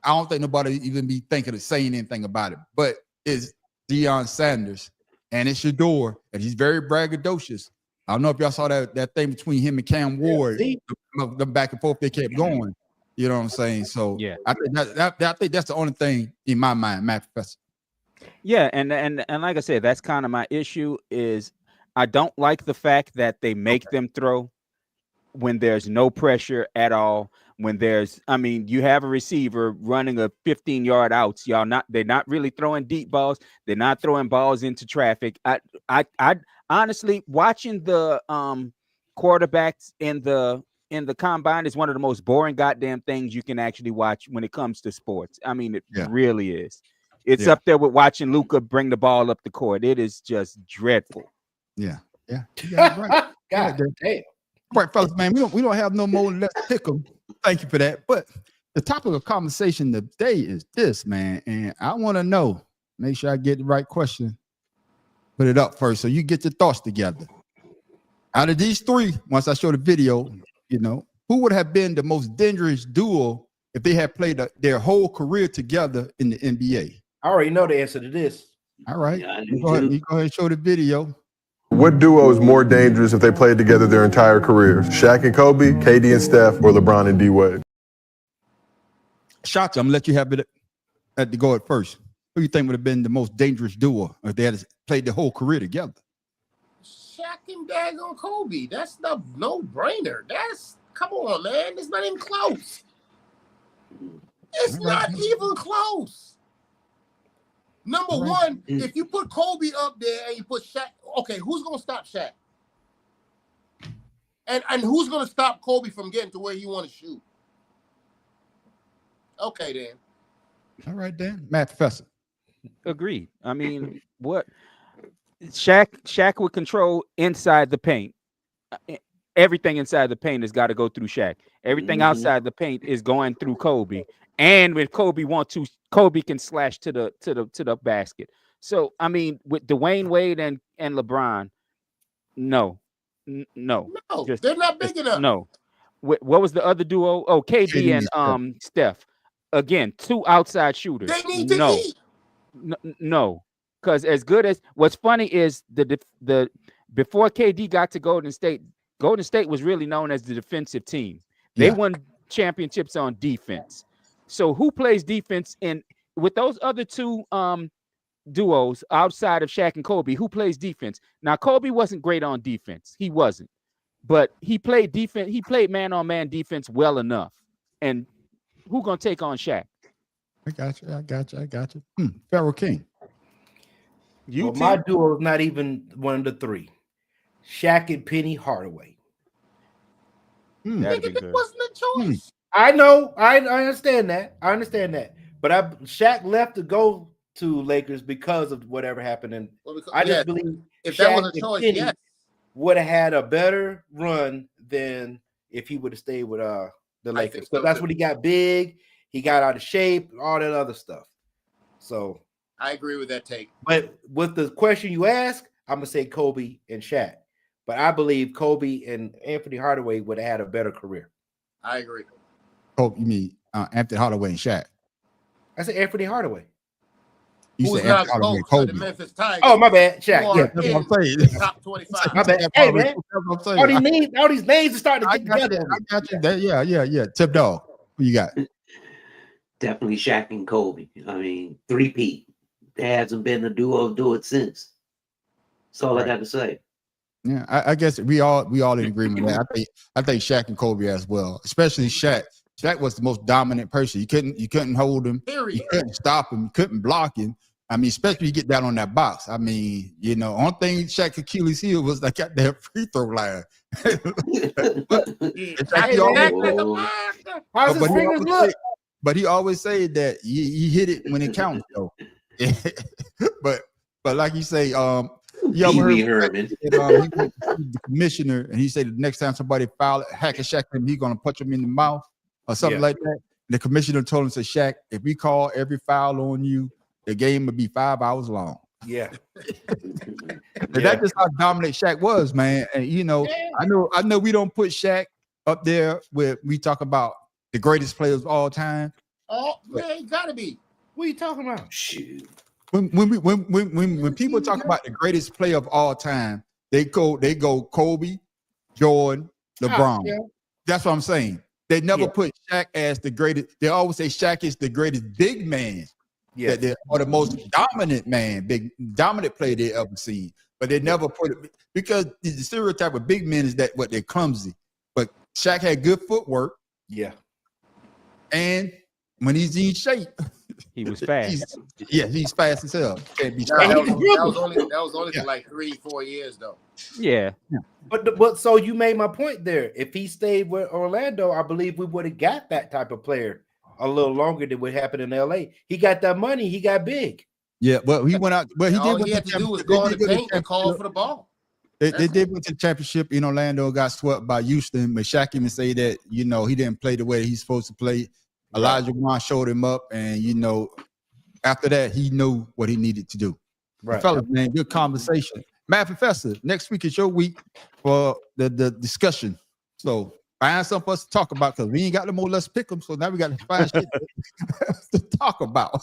I don't think nobody would even be thinking of saying anything about it. But it's Deion Sanders, and it's Shedeur, and he's very braggadocious. I don't know if y'all saw that thing between him and Cam Ward, the back and forth they kept going. You know what I'm saying? So Yeah. I think that's the only thing in my mind, Matt Professor. Yeah, and like I said, that's kind of my issue. Is I don't like the fact that they make them throw when there's no pressure at all. When you have a receiver running a 15-yard outs, they're not really throwing deep balls. They're not throwing balls into traffic. I honestly, watching the quarterbacks in the combine is one of the most boring goddamn things you can actually watch when it comes to sports. I mean, it really is. It's up there with watching Luka bring the ball up the court. It is just dreadful. Yeah. Right. God damn. All right, fellas, man, we don't have no more. Let's pick them. Thank you for that. But the topic of conversation today is this, man, and I want to know. Make sure I get the right question. Put it up first, so you get your thoughts together. Out of these 3, once I show the video, who would have been the most dangerous duo if they had played their whole career together in the NBA? I already know the answer to this. All right, Yeah, I you do go ahead too. and show the video. What duo is more dangerous if they played together their entire careers? Shaq and Kobe, KD and Steph, or LeBron and D-Wade? Shots, I'm gonna let you have it at the go at first. Who do you think would have been the most dangerous duo if they had played the whole career together? Shaq and daggone Kobe. That's the no-brainer. Come on, man. It's not even close. It's not even close. Number one, if you put Kobe up there and you put Shaq, okay, who's gonna stop Shaq? And who's gonna stop Kobe from getting to where he want to shoot? Okay, then. All right, then. Matt Professor. Agreed. I mean, what Shaq would control inside the paint. Everything inside the paint has got to go through Shaq. Everything outside the paint is going through Kobe. And when Kobe wants to, Kobe can slash to the basket. So I mean, with Dwayne Wade and LeBron, no, they're not big enough. No. What was the other duo? Oh, KD and Steph. Again, two outside shooters. They need to eat. No, because as good as what's funny is the before KD got to Golden State was really known as the defensive team. They won championships on defense. So who plays defense with those other two duos outside of Shaq and Kobe? Who plays defense? Now Kobe wasn't great on defense. He wasn't, but he played defense. He played man-on-man defense well enough. And who gonna take on Shaq? I got you. Pharaoh King. Well, my duo is not even one of the three. Shaq and Penny Hardaway. Nigga, that wasn't a choice. I know. I understand that. But Shaq left to go to Lakers because of whatever happened. And I just believe if Shaq that was a and choice, Penny yes, would have had a better run than if he would have stayed with the Lakers. So that's when he got big. He got out of shape, all that other stuff. So I agree with that take. But with the question you ask, I'm gonna say Kobe and Shaq. But I believe Kobe and Anthony Hardaway would have had a better career. I agree. Kobe, you mean Anthony Hardaway and Shaq? I said Anthony Hardaway. You said Anthony Hardaway and Kobe. The Memphis Tigers. Oh, my bad, Shaq. Yeah, that's what I'm saying. Top 25. My bad. Hey, man. All these names are starting to get together. I got you. Yeah. Tip Dog. Who you got? Definitely Shaq and Kobe. I mean, three-peat. There hasn't been a duo do it since. That's all I got to say. Yeah, I guess we all in agreement with that. I think Shaq and Kobe as well, especially Shaq. Shaq was the most dominant person. You couldn't hold him. Period. You couldn't stop him. You couldn't block him. I mean, especially you get down on that box. I mean, only thing Shaq Achilles heel was like at that free throw line. But he always said that he hit it when it counts, though. but like you say, he went to the commissioner, and he said the next time somebody hack a Shaq him, he's gonna punch him in the mouth or something like that. And the commissioner told him, "Say Shaq, if we call every foul on you, the game would be 5 hours long." Yeah. That's just how dominant Shaq was, man. And I know we don't put Shaq up there where we talk about the greatest players of all time. Oh man, he gotta be. What are you talking about? Shoot. When people talk about the greatest player of all time, they go Kobe, Jordan, LeBron. That's what I'm saying. They never put Shaq as the greatest. They always say Shaq is the greatest big man. Yeah, or the most dominant man, dominant player they ever seen. But they never put it because the stereotype of big men is that what they're clumsy. But Shaq had good footwork. Yeah. And when he's in shape, he was fast. He's fast as hell. Can't be that was only for like 3-4 years though. Yeah. But so you made my point there. If he stayed with Orlando, I believe we would have got that type of player a little longer than what happened in LA. He got that money, he got big. Yeah, well, he went out, but all he had to do was go on the paint and call for the ball. They did went to the championship in Orlando, got swept by Houston, but Shaq even say that, he didn't play the way he's supposed to play. Elijah Wan showed him up, and after that, he knew what he needed to do. Right. Fellas, man, good conversation. Matt Professor, next week is your week for the discussion. So find something for us to talk about because we ain't got no more Let's Pick 'em. So now we got to find shit to talk about.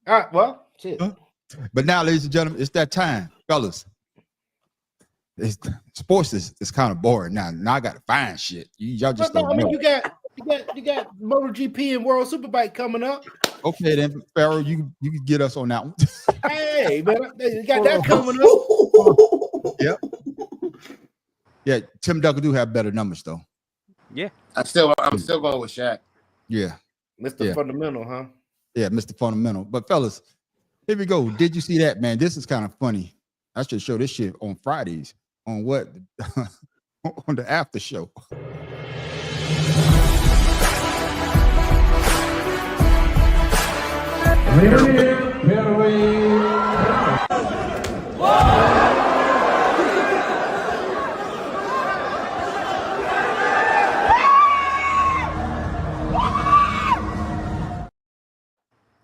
All right, well, shit. But now, ladies and gentlemen, it's that time, fellas. sports is kind of boring now. Now I got to find shit. Y'all just No, don't I mean, know. you got MotoGP and World Superbike coming up. Okay, then Pharaoh, you can get us on that one. Hey, man, you got that coming up. Yep. Yeah, Tim Duncan do have better numbers though. Yeah. I'm still going with Shaq. Yeah. Mr. Yeah. Fundamental, huh? Yeah, Mr. Fundamental. But fellas, here we go. Did you see that, man? This is kind of funny. I should show this shit on Fridays. On what? On the after show.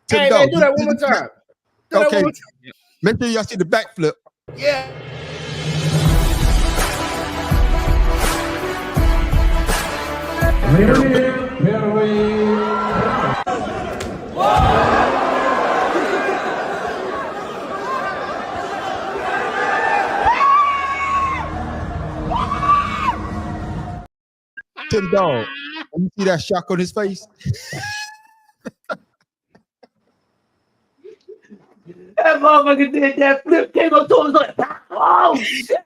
Hey, man, do that one more time. Do that Okay. one more time. Make sure y'all see the backflip. Yeah. Tim Dog. You see that shock on his face? That motherfucker did that flip, came up to him like, oh shit.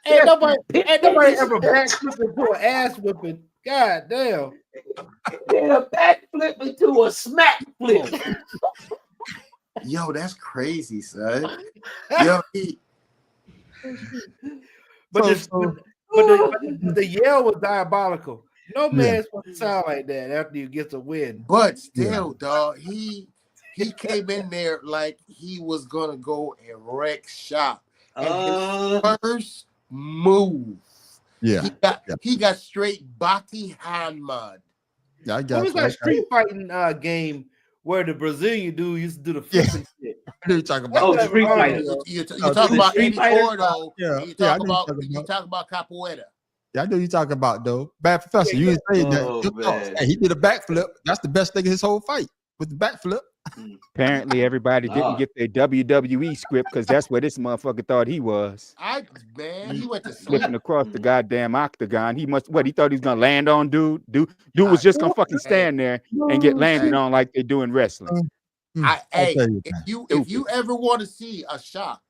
Ain't nobody ever backflip into an ass whipping. God damn. Did a backflip into a smack flip. Yo, that's crazy, son. Yo, But the yell was diabolical. No man's supposed to sound like that after you get a win. but still, dog, he came in there like he was gonna go and wreck shop. And his first move, Yeah. he got straight Baki Hanmad. Yeah, I It got was that street fighting game where the Brazilian dude used to do the flipping shit. I know you're talking about. Oh, Street Fighter. You talking about Street Eddie Fighter? Gordo. Yeah, You yeah, I talk know about you're talking about. Capoeira. Yeah, I know you're talking about though. Bad Professor, you didn't say Oh, that. man. Hey, he did a backflip. That's the best thing of his whole fight with the backflip. Apparently, everybody didn't get their WWE script because that's where this motherfucker thought he was. He went to sleep. Flipping across the goddamn octagon. He thought he was gonna land on dude. Dude was just gonna fucking stand there and get landed on like they do in wrestling. Hey, tell you, if you ever want to see a shock,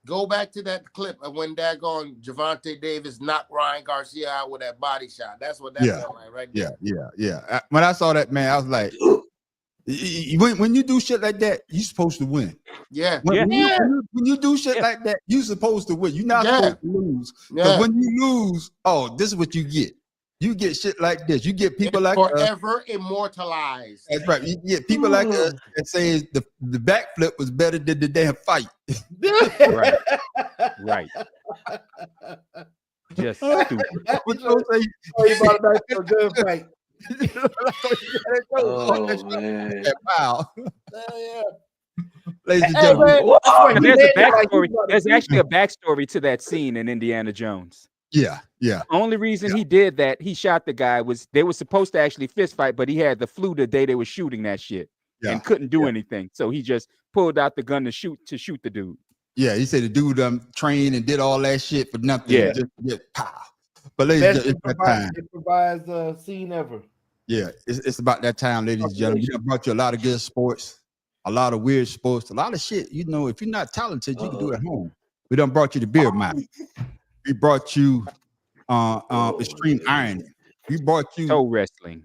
go back to that clip of when daggone Javante Davis knocked Ryan Garcia out with that body shot. That's what that felt like right there. Yeah. When I saw that, man, I was like, when you do shit like that, you're supposed to win. Yeah. When you do shit like that, you're supposed to win. You're not supposed to lose. Because Yeah. when you lose, this is what you get. You get shit like this. You get people like us. Forever immortalized. That's right. You get people like us that say the backflip was better than the damn fight. Right. Just stupid. What you say? You brought it back to a good fight. Oh, man. Wow. Yeah. Ladies and Hey, gentlemen. man, that's why And you there's a landed like you backstory. was about to There's beat actually me. a backstory to that scene in Indiana Jones. Yeah. Only reason he did that, he shot the guy, was they were supposed to actually fist fight, but he had the flu the day they were shooting that shit and couldn't do anything. So he just pulled out the gun to shoot the dude. Yeah, he said the dude trained and did all that shit for nothing. Yeah. Just get pow. But ladies and Best gentlemen, it's that time. improvised scene ever. Yeah, it's about that time, ladies and gentlemen. We done brought you a lot of good sports, a lot of weird sports, a lot of shit. You know, if you're not talented, you can do it at home. We done brought you the beer mouth. We brought you extreme ironing. We brought you toe wrestling.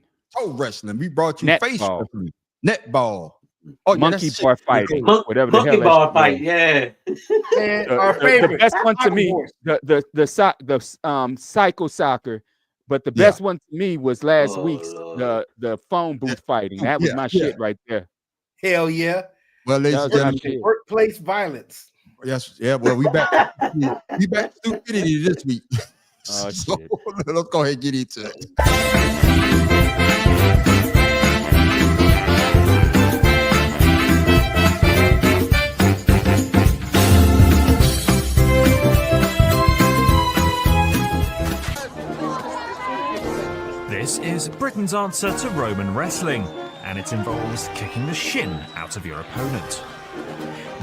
We brought you face Netball. wrestling, netball. Oh, Monkey that's bar shit. fighting, Mon- whatever the monkey hell. bar that fight, shit yeah. And was. our The favorite, best one to Soccer me, Horse. the psycho soccer, but the best one to me was last week's Lord. the phone booth fighting. That was my shit right there. Hell yeah. Well, ladies and That was my gentlemen, shit. Workplace violence. yes, yeah. Well, we back. We back to stupidity this week. Oh, So, shit. let's go ahead and get into it. This is Britain's answer to Roman wrestling, and it involves kicking the shin out of your opponent.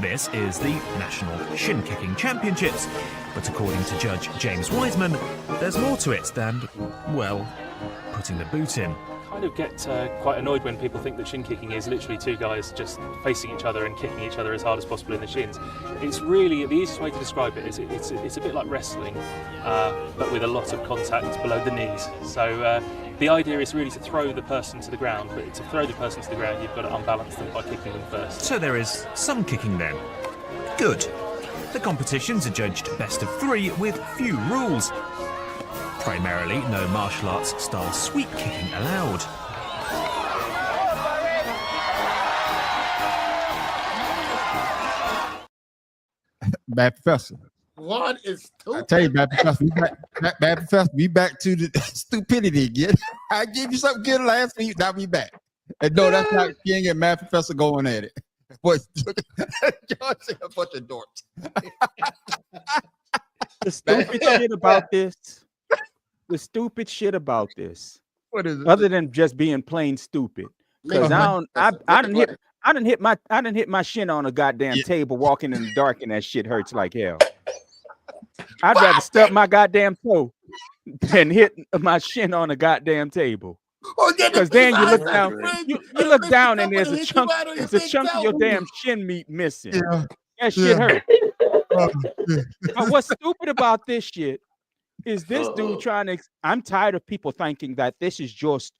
This is the National Shin Kicking Championships. But according to Judge James Wiseman, there's more to it than, well, putting the boot in. I kind of get quite annoyed when people think that shin kicking is literally two guys just facing each other and kicking each other as hard as possible in the shins. It's really, the easiest way to describe it is it's a bit like wrestling, but with a lot of contact below the knees. So the idea is really to throw the person to the ground, but to throw the person to the ground, you've got to unbalance them by kicking them first. So there is some kicking then. Good. The competitions are judged best of 3 with few rules. Primarily, no martial arts style sweep kicking allowed. Bad Professor. What is stupid? I tell you, Bad Professor, Bad Professor, we back to the stupidity again. I gave you something good last week, now we back. And no, that's not King and Mad Professor going at it. Boy, Johnson, a bunch of dorks. The stupid shit about this. The stupid shit about this. What is it? Other than just being plain stupid. Because I didn't hit my shin on a goddamn table walking in the dark, and that shit hurts like hell. I'd rather stub my goddamn toe than hit my shin on a goddamn table. Because then you look down, you look down, and there's a chunk of your damn shin meat missing. Yeah. That shit hurt. But what's stupid about this shit is this dude trying to. I'm tired of people thinking that this is just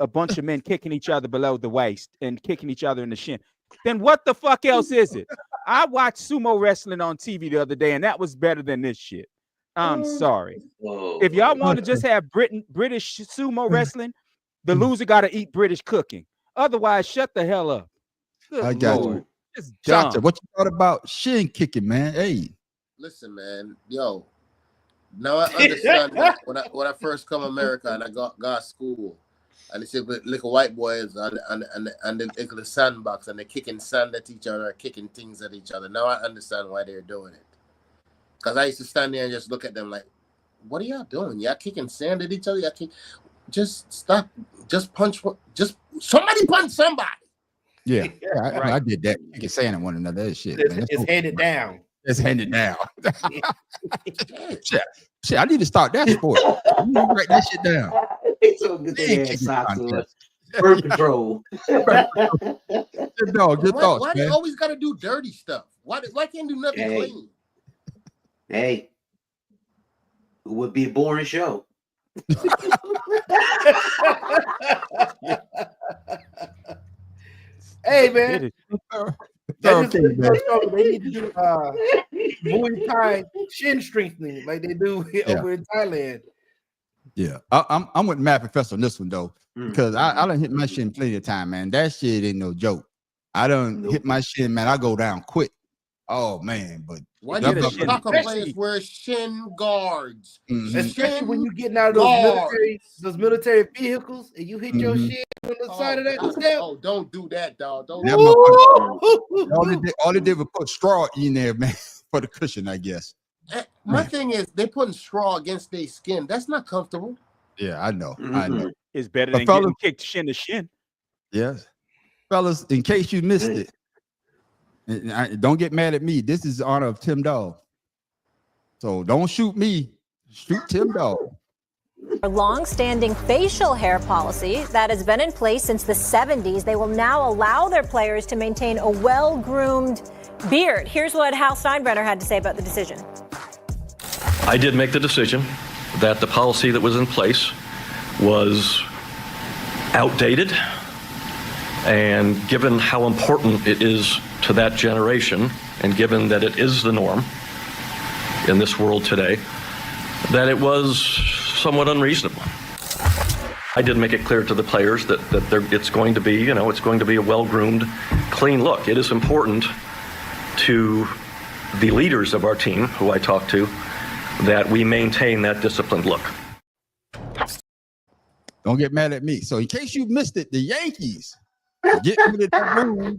a bunch of men kicking each other below the waist and kicking each other in the shin. Then what the fuck else is it? I watched sumo wrestling on TV the other day, and that was better than this shit. I'm sorry. If y'all want to just have British sumo wrestling, the loser got to eat British cooking. Otherwise, shut the hell up. Good I got Lord. you. It's Shanta, dumb. what you thought about shin kicking, man? Hey. Listen, man, yo. Now I understand that when I first come to America and I got school, and they said little white boys and the little sandbox and they're kicking sand at each other, kicking things at each other. Now I understand why they're doing it. Because I used to stand there and just look at them like, what are y'all doing? Y'all kicking sand at each other? Just stop. Just punch. Just somebody punch somebody. Yeah, I did that. You can say at one another. That shit. It's handed down. It's handed down. Shit, I need to start that sport. I need to write that shit down. It's so good to have socks on. Birth control. Good dog. Good thoughts, Why man. they always got to do dirty stuff? Why can't do nothing clean? Hey, it would be a boring show. Hey, man. Okay, man. They need to do Muay Thai shin strengthening like they do over in Thailand. Yeah, I'm with Matt Professor on this one though, because I done hit my shin plenty of time, man. That shit ain't no joke. I done hit my shin, man. I go down quick. Oh man, but why do the soccer players wear shin guards? Especially when you're getting out of those military vehicles and you hit your shin on the side of that step. Oh, don't do that, dog. Don't. All they did was put straw in there, man, for the cushion, I guess. My thing is, they putting straw against their skin. That's not comfortable. Yeah, I know. I know. It's better But than fellas, getting kicked shin to shin. Yes, fellas, in case you missed it, and don't get mad at me. This is in honor of Tim Dog. So don't shoot me. Shoot Tim Dog. A long-standing facial hair policy that has been in place since the 70s. They will now allow their players to maintain a well-groomed beard. Here's what Hal Steinbrenner had to say about the decision. I did make the decision that the policy that was in place was outdated, and given how important it is to that generation, and given that it is the norm in this world today, that it was somewhat unreasonable. I did make it clear to the players that it's going to be, it's going to be a well-groomed, clean look. It is important to the leaders of our team, who I talk to, that we maintain that disciplined look. Don't get mad at me. So in case you missed it, the Yankees get rid of that rule.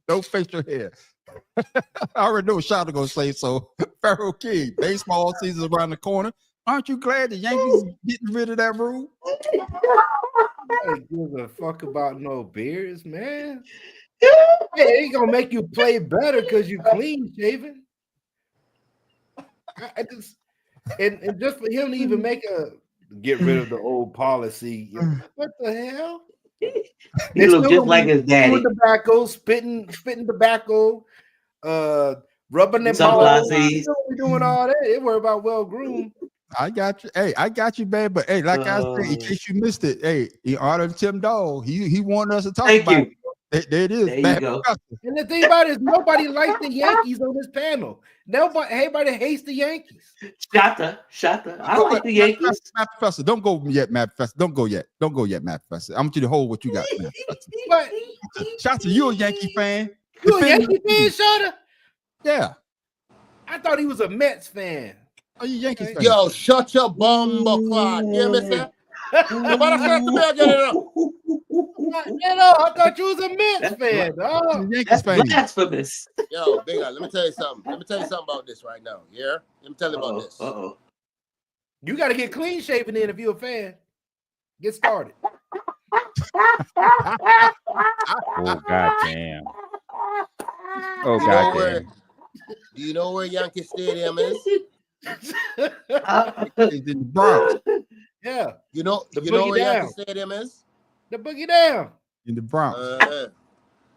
No facial hair. I already know what Shot gonna say. So Pharaoh King, baseball season's around the corner. Aren't you glad the Yankees getting rid of that rule? I don't give a fuck about no beards, man. It ain't gonna make you play better because you clean shaven. And just for him to even get rid of the old policy, what the hell? He look just like his daddy. Tobacco, spitting tobacco, rubbing their mouth. Doing all that. They worry about well groomed. I got you. Hey, I got you, man. But hey, like I said, in case you missed it, hey, in honor of Tim Dog, he wanted us to talk about it. There it is. There you go. And the thing about it is nobody likes the Yankees on this panel. Everybody hates the Yankees. Shut up. I like the Yankees. Matt Professor, don't go yet, Matt Professor. Don't go yet, Matt Professor. I want you to hold what you got, Matt Professor. But Shota, you a Yankee fan? You a Yankee fan, Shota? Yeah. I thought he was a Mets fan. Are you Yankees fan? Yo, shut your bumble clock. You hear me, sir? Nobody said to me, I get it up. I thought you was a Mets fan. Yankees fan. Blasphemous. Yo, Big Eye, let me tell you something. Let me tell you something about this right now. Yeah? Let me tell you about this. You got to get clean shaven in if you're a fan. Get started. Oh, goddamn. Oh, goddamn. Do you know where Yankee Stadium is? It's in the Bronx. Yeah. You know where Yankee Stadium is? The Boogie Down. In the Bronx.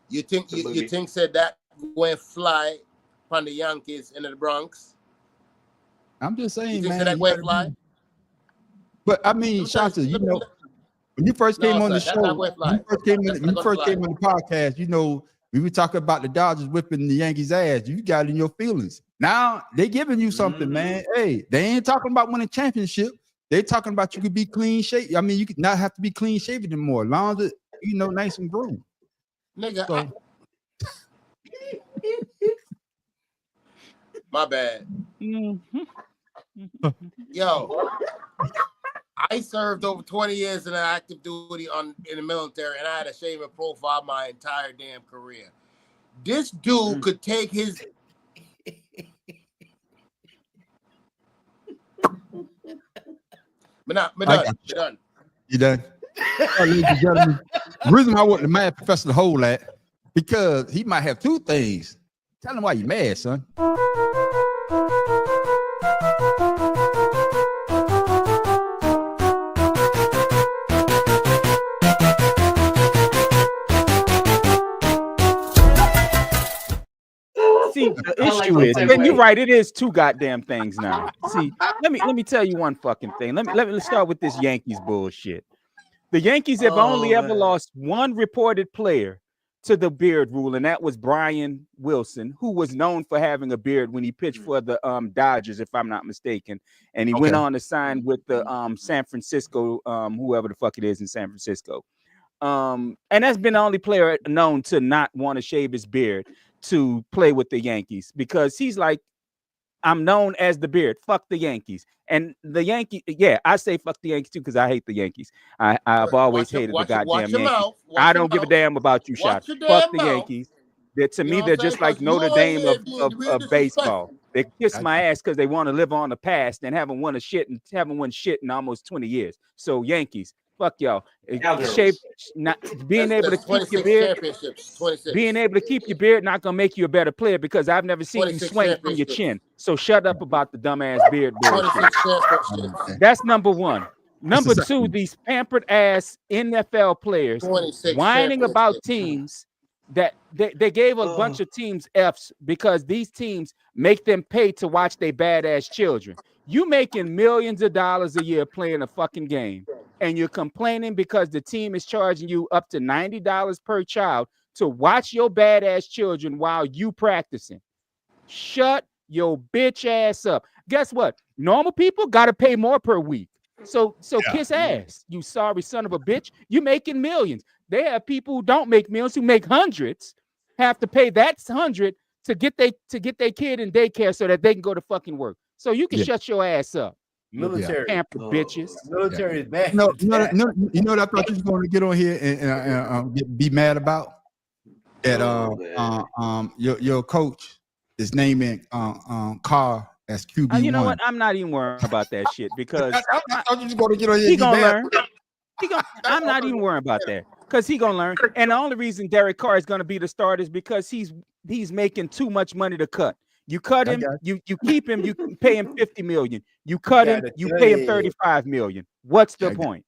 You think said that going fly from the Yankees into the Bronx? I'm just saying, You think man. said that going fly? But I mean, Shanta, you know, when you first came on the show, when you first came on the podcast, you know, we were talking about the Dodgers whipping the Yankees' ass. You got it in your feelings. Now they giving you something, man. Hey, they ain't talking about winning championship. They talking about you could be clean shaven. I mean, you could not have to be clean shaven anymore, as long as it, you know, nice and groomed. Nigga, So, my bad. Yo, I served over 20 years in active duty in the military, and I had a shaving profile my entire damn career. This dude could take his. We're done. You done? Ladies and gentlemen, the reason I want the Mad Professor to hold that, because he might have two things. Tell him why you mad, son. See, the issue is, and you're right, it is two goddamn things now. See, let me tell you one fucking thing. Let's start with this Yankees bullshit. The Yankees have only ever lost one reported player to the beard rule, and that was Brian Wilson, who was known for having a beard when he pitched for the Dodgers, if I'm not mistaken. And he went on to sign with the San Francisco, whoever the fuck it is in San Francisco. And that's been the only player known to not want to shave his beard to play with the Yankees, because he's like, I'm known as the beard. Fuck the Yankees. And the Yankees, I say fuck the Yankees too, because I hate the Yankees. I've always hated the goddamn Yankees. I don't give a damn about you, Shot. Fuck the Yankees. To me, they're just like Notre Dame of baseball. They kiss my ass because they want to live on the past and haven't won shit in almost 20 years. So Yankees, fuck y'all. Shape, not being able to keep your beard. Being able to keep your beard not gonna make you a better player, because I've never seen you swing from your chin. So shut up about the dumbass beard bullshit. That's number one. Number two, these pampered ass NFL players whining about teams that they gave a bunch of teams F's because these teams make them pay to watch their badass children. You making millions of dollars a year playing a fucking game, and you're complaining because the team is charging you up to $90 per child to watch your badass children while you practicing. Shut your bitch ass up. Guess what? Normal people got to pay more per week. So kiss ass, you sorry son of a bitch. You making millions. They have people who don't make millions, who make hundreds, have to pay that 100 to get their kid in daycare so that they can go to fucking work. So you can shut your ass up. Military pampered bitches. Military is bad. No, you know what I thought you was going to get on here and be mad about? That your coach is naming Carr as QB1. You know what? I'm not even worried about that shit, because I thought you was going to get on here. He gonna learn. I'm not even worried about that. Because he gonna learn. And the only reason Derek Carr is gonna be the starter is because he's making too much money to cut. You cut him, you keep him, you pay him $50 million. You cut him, you pay him $35 million. What's the point?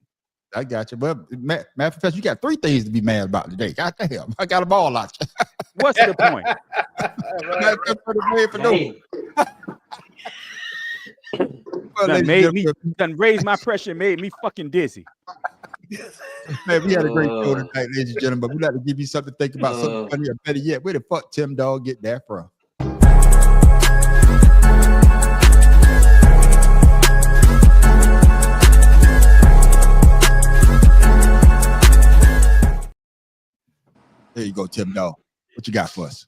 I got you. But Matt Professor, you got 3 things to be mad about today. God damn, I got them all out. What's the point? Done raised my pressure, made me fucking dizzy. Man, we had a great show tonight, ladies and gentlemen. But we'd like to give you something to think about, something funny, or better yet, where the fuck Tim Dog get that from? There you go, Tim Dog. What you got for us?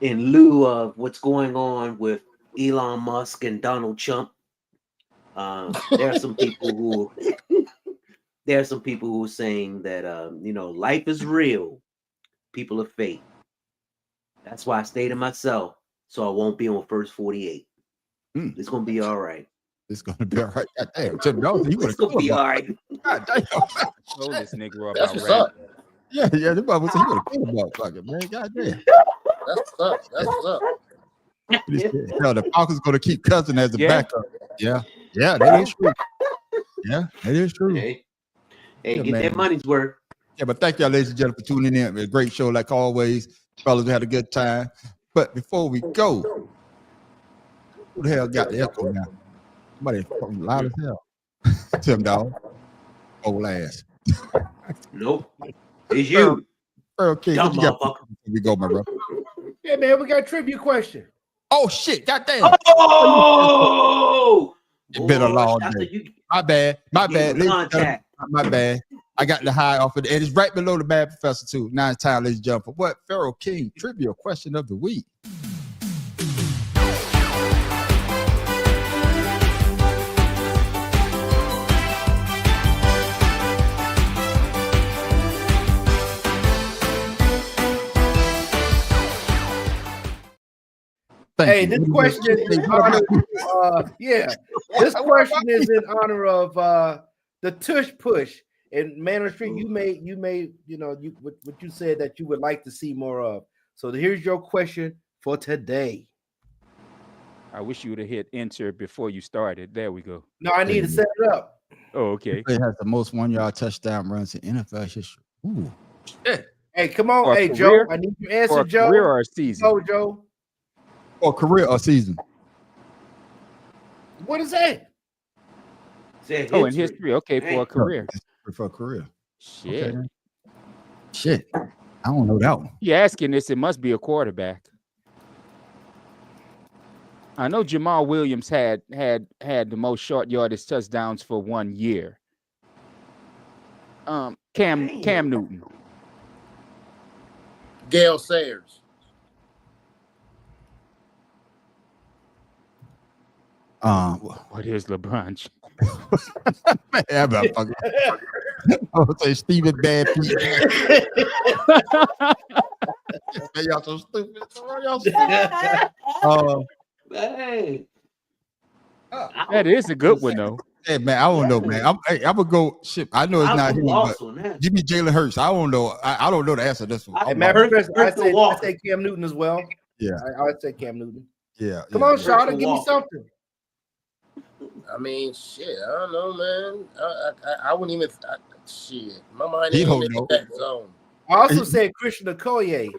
In lieu of what's going on with Elon Musk and Donald Trump, there are some people who are saying that life is real, people are fake. That's why I stay to myself, so I won't be on First 48. It's gonna be all right. It's gonna be all right. God damn, Tim Dog, you it's gonna be all right. God damn. Show this nigga up. That's what's up. Yeah, the mother said you would have killed a motherfucker, man. God damn. That's what's up. That's what's up. Hell, the Falcons gonna keep Cousin as a backup. Yeah, that is true. Yeah, that is true. Hey, get that money's worth. Yeah, but thank y'all, ladies and gentlemen, for tuning in. It was a great show, like always. Fellas, we had a good time. But before we go, who the hell got the echo now? Somebody fucking loud as hell. Tim Dog. Old ass. Nope. It's you. Okay, what you got? Here we go, my brother. Yeah, man, we got a trivia question. Oh shit! Goddamn! Oh! It's been a long day. My bad. My bad. My bad. I got the high off of it. And it's right below the Bad Professor too. Now it's time, ladies and gentlemen, for what Pharaoh King trivia question of the week. Hey, this question is in honor. This question is in honor of the Tush Push. And Man on the Street, you made what you said that you would like to see more of. So here's your question for today. I wish you would have hit enter before you started. There we go. No, I need to set it up. Oh, okay. It has the most 1-yard touchdown runs in NFL history. Ooh. Hey, come on, For a hey career? Joe. I need your answer, For a Joe. career or a season? Go, Joe. Or career or season? What is that? Oh, in history. Okay, for a career. For a career. Shit. Okay. Shit. I don't know that one. You're asking this, it must be a quarterback. I know Jamal Williams had the most short yardage touchdowns for 1 year. Cam Newton. Gale Sayers. What is LeBron? Man, I'm not fucking. I would say Stephen Bad Pete. Man, y'all so stupid. Y'all stupid. Hey. That is a good one, though. Hey, man, I don't know, man. I'm gonna go. Shit, I know it's not him, but give me Jalen Hurts. I don't know. I don't know the answer to this one. I say Cam Newton as well. Yeah, I say Cam Newton. Yeah. Come on, Shawty, give me something. I mean, shit. I don't know, man. I wouldn't even. Shit, my mind He ain't don't in know. that zone. I also said Christian Okoye.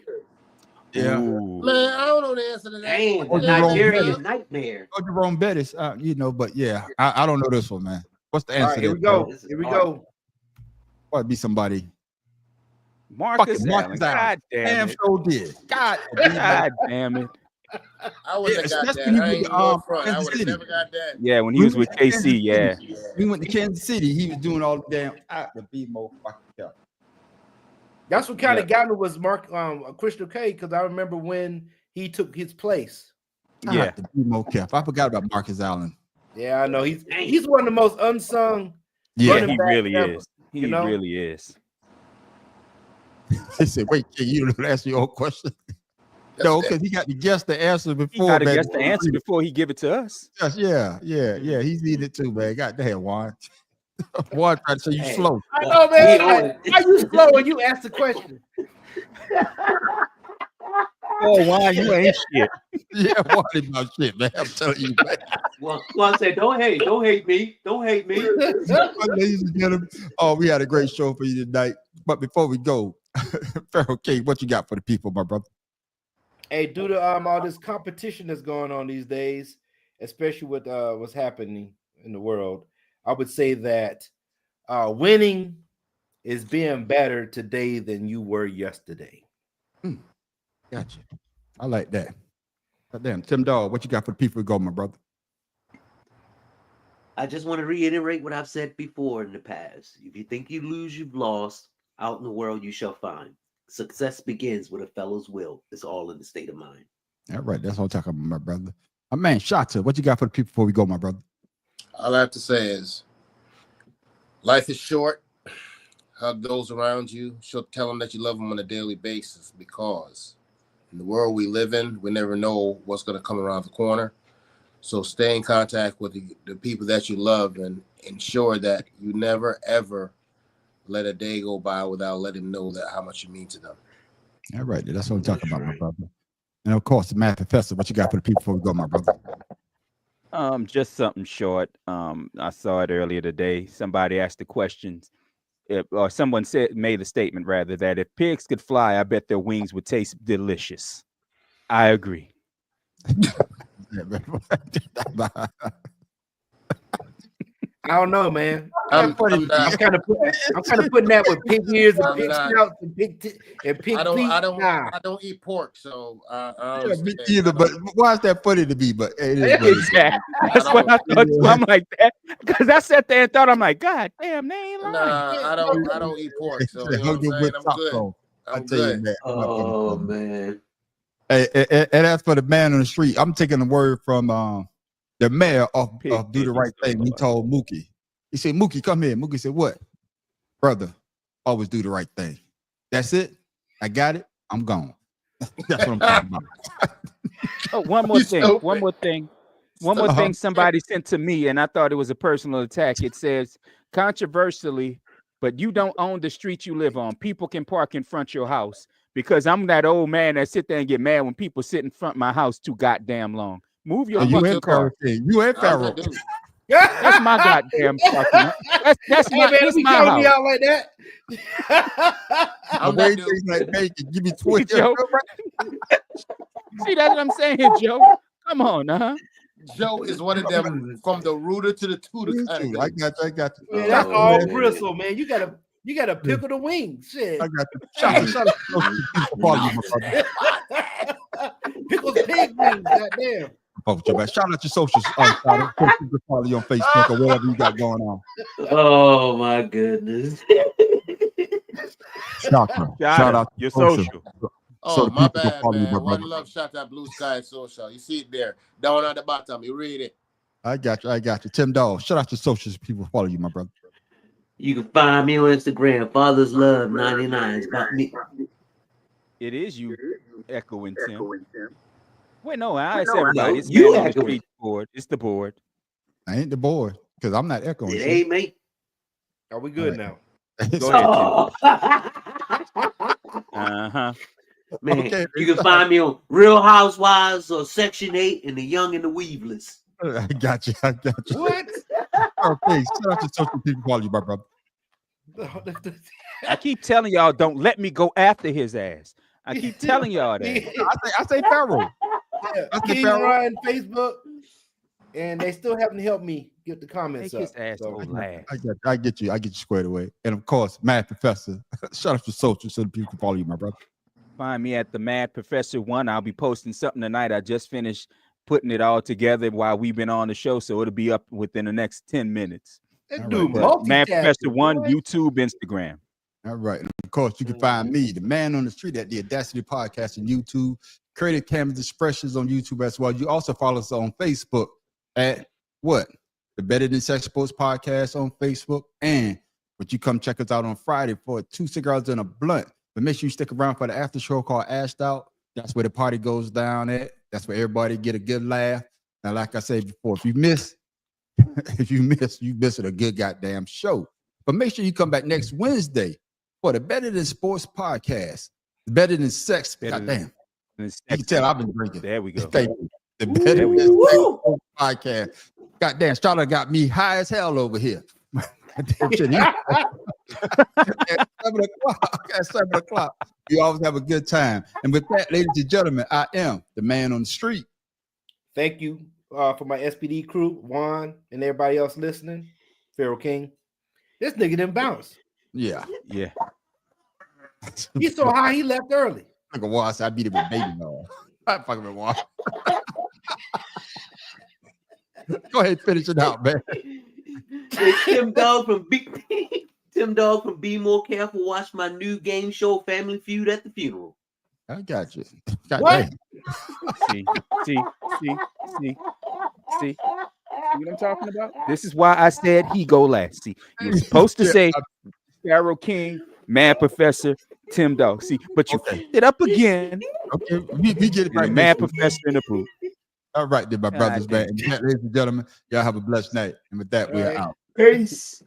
Yeah. Man, I don't know the answer to that. Dang, Or the Jerome Nigerian Bettis. nightmare. Or Jerome Bettis, but yeah, I don't know this one, man. What's the All answer? right, here we to go. that? Here we go. Might be somebody. Marcus Fucking Allen. God damn Damn it. sure did. God damn it. I wouldn't have got especially that. when I he ain't was, going front. I Kansas would have City. never got that. Yeah, when he was with KC, yeah. We went to Kansas City. He was doing all the damn to be more fucking careful. That's what kind of got me was Christian Okoye, because I remember when he took his place. I have to be more careful. I forgot about Marcus Allen. Yeah, I know he's one of the most unsung. Yeah, running he backs really ever, is. He really is. They said, "Wait, you don't ask your own question." No, because he got to guess the answer He before. got to baby. guess the answer before he give it to us. Yes, yeah. He's needed too, man. God damn, Juan. Boy, I tried to say you slow. I know, man. Why you slow when you ask the question? Oh, why you ain't shit? Yeah, what about shit, man? I'm telling you, man. Well, I said, don't hate me. Ladies and gentlemen, we had a great show for you tonight. But before we go, Pharaoh King, what you got for the people, my brother? Hey, due to all this competition that's going on these days, especially with what's happening in the world, I would say that winning is being better today than you were yesterday. Gotcha. I like that. Damn, Tim Dog, what you got for the people to go, my brother? I just want to reiterate what I've said before in the past. If you think you lose, you've lost. Out in the world, you shall find. Success begins with a fellow's will. It's all in the state of mind. All right, that's what I'm talking about, my brother. My man, Shata, what you got for the people before we go, my brother? All I have to say is, life is short. Hug those around you. Tell them that you love them on a daily basis, because in the world we live in, we never know what's going to come around the corner. So stay in contact with the people that you love and ensure that you never, ever let a day go by without letting them know that how much you mean to them. All right, that's what I'm talking about, my brother. And of course, the Math Professor, what you got for the people before we go, my brother? Just something short. I saw it earlier today. Somebody asked the questions, or someone made the statement rather, that if pigs could fly, I bet their wings would taste delicious. I agree. I don't know, man. I'm kind of putting that with pig ears and pig snouts and pig teeth. I don't eat pork, so me either. But why is that funny to me? But it is exactly. That's what I thought too. I'm like that because I sat there and thought, I'm like, God damn, they ain't lying. Nah, I don't eat pork, so you know what I'm saying? I'm good. I'm good. Oh man. Hey, and as for the man on the street, I'm taking the word from the mayor of Do the Right Thing. He told Mookie. He said, Mookie, come here. Mookie said, what? Brother, always do the right thing. That's it. I got it. I'm gone. That's what I'm talking about. Oh, one more thing. One more thing somebody sent to me, and I thought it was a personal attack. It says, controversially, but you don't own the street you live on. People can park in front of your house, because I'm that old man that sit there and get mad when people sit in front of my house too goddamn long. Move your fucking car. You ain't Pharaoh. That's my goddamn fucking. That's hey, man, we my house. Me out like that. I'm waiting like bacon. Give me 20. Joe. See, that's what I'm saying, Joe. Come on, Joe is one of them from the rooter to the tutor kind of. I got you. Man, that's all bristle, man. You gotta pickle the wings. Shit. I got you. Shout Pickles pig wings. Goddamn. Shout out your socials. Follow you on Facebook or whatever you got going on. Oh my goodness. Shout out your social. Oh, my bad, man. One love, shout out Blue Sky Social. You see it there. Down at the bottom. You read it. I got you. Tim Dawes. Shout out your socials. People follow you, my brother. You can find me on Instagram. Father's Love 99. It's about me. It is you echoing Tim. Wait, no, I said everybody. It's you on the street board. It's the board. I ain't the board because I'm not echoing. It ain't me. Are we good now? Go ahead, Man, Okay, you can find me on Real Housewives or Section 8 and The Young and the Weaveless. I got you. What? Okay, shout out to social people follow you, my brother. I keep telling y'all, don't let me go after his ass. I keep telling y'all that. I say Pharaoh. Keith Ryan Facebook, and they still haven't helped me get the comments Take up. his ass So, I get you squared away. And of course, Mad Professor. Shout out to social so that people can follow you, my brother. Find me at the Mad Professor 1. I'll be posting something tonight. I just finished putting it all together while we've been on the show, so it'll be up within the next 10 minutes. Mad Professor 1, YouTube, Instagram. All right. And of course, you can find me, the man on the street, at the Audacity Podcast on YouTube, Creative Canvas Expressions on YouTube as well. You also follow us on Facebook at what? The Better Than Sex Sports Podcast on Facebook. And but you come check us out on Friday for 2 cigars and a blunt. But make sure you stick around for the after show called Ashed Out. That's where the party goes down at. That's where everybody get a good laugh. And like I said before, if you miss, If you missing a good goddamn show. But make sure you come back next Wednesday for the Better Than Sports podcast. Better Than Sex. Goddamn. You can tell I've been drinking. There we go. Thank you. The Better Than Sex podcast. Goddamn, Charlotte got me high as hell over here. At 7 o'clock. At 7 o'clock. You always have a good time. And with that, ladies and gentlemen, I am the man on the street. Thank you for my SPD crew, Juan, and everybody else listening. Pharaoh King. This nigga didn't bounce. Yeah. He's so high, he left early. Look at Juan. I beat him with baby oil. I fucking with Juan. Go ahead, finish it out, man. Tim Dog from Be More Careful. Watch my new game show, Family Feud, at the funeral. I got you. God What? damn. See what I'm talking about? This is why I said he go last. See, you were supposed to say Pharaoh King, Mad Professor, Tim Dog. See, but you picked it up again. Okay, we get it right. Mad Professor in the booth. All right, then, my brothers, man. And ladies and gentlemen, y'all have a blessed night. And with that, we are out. Peace.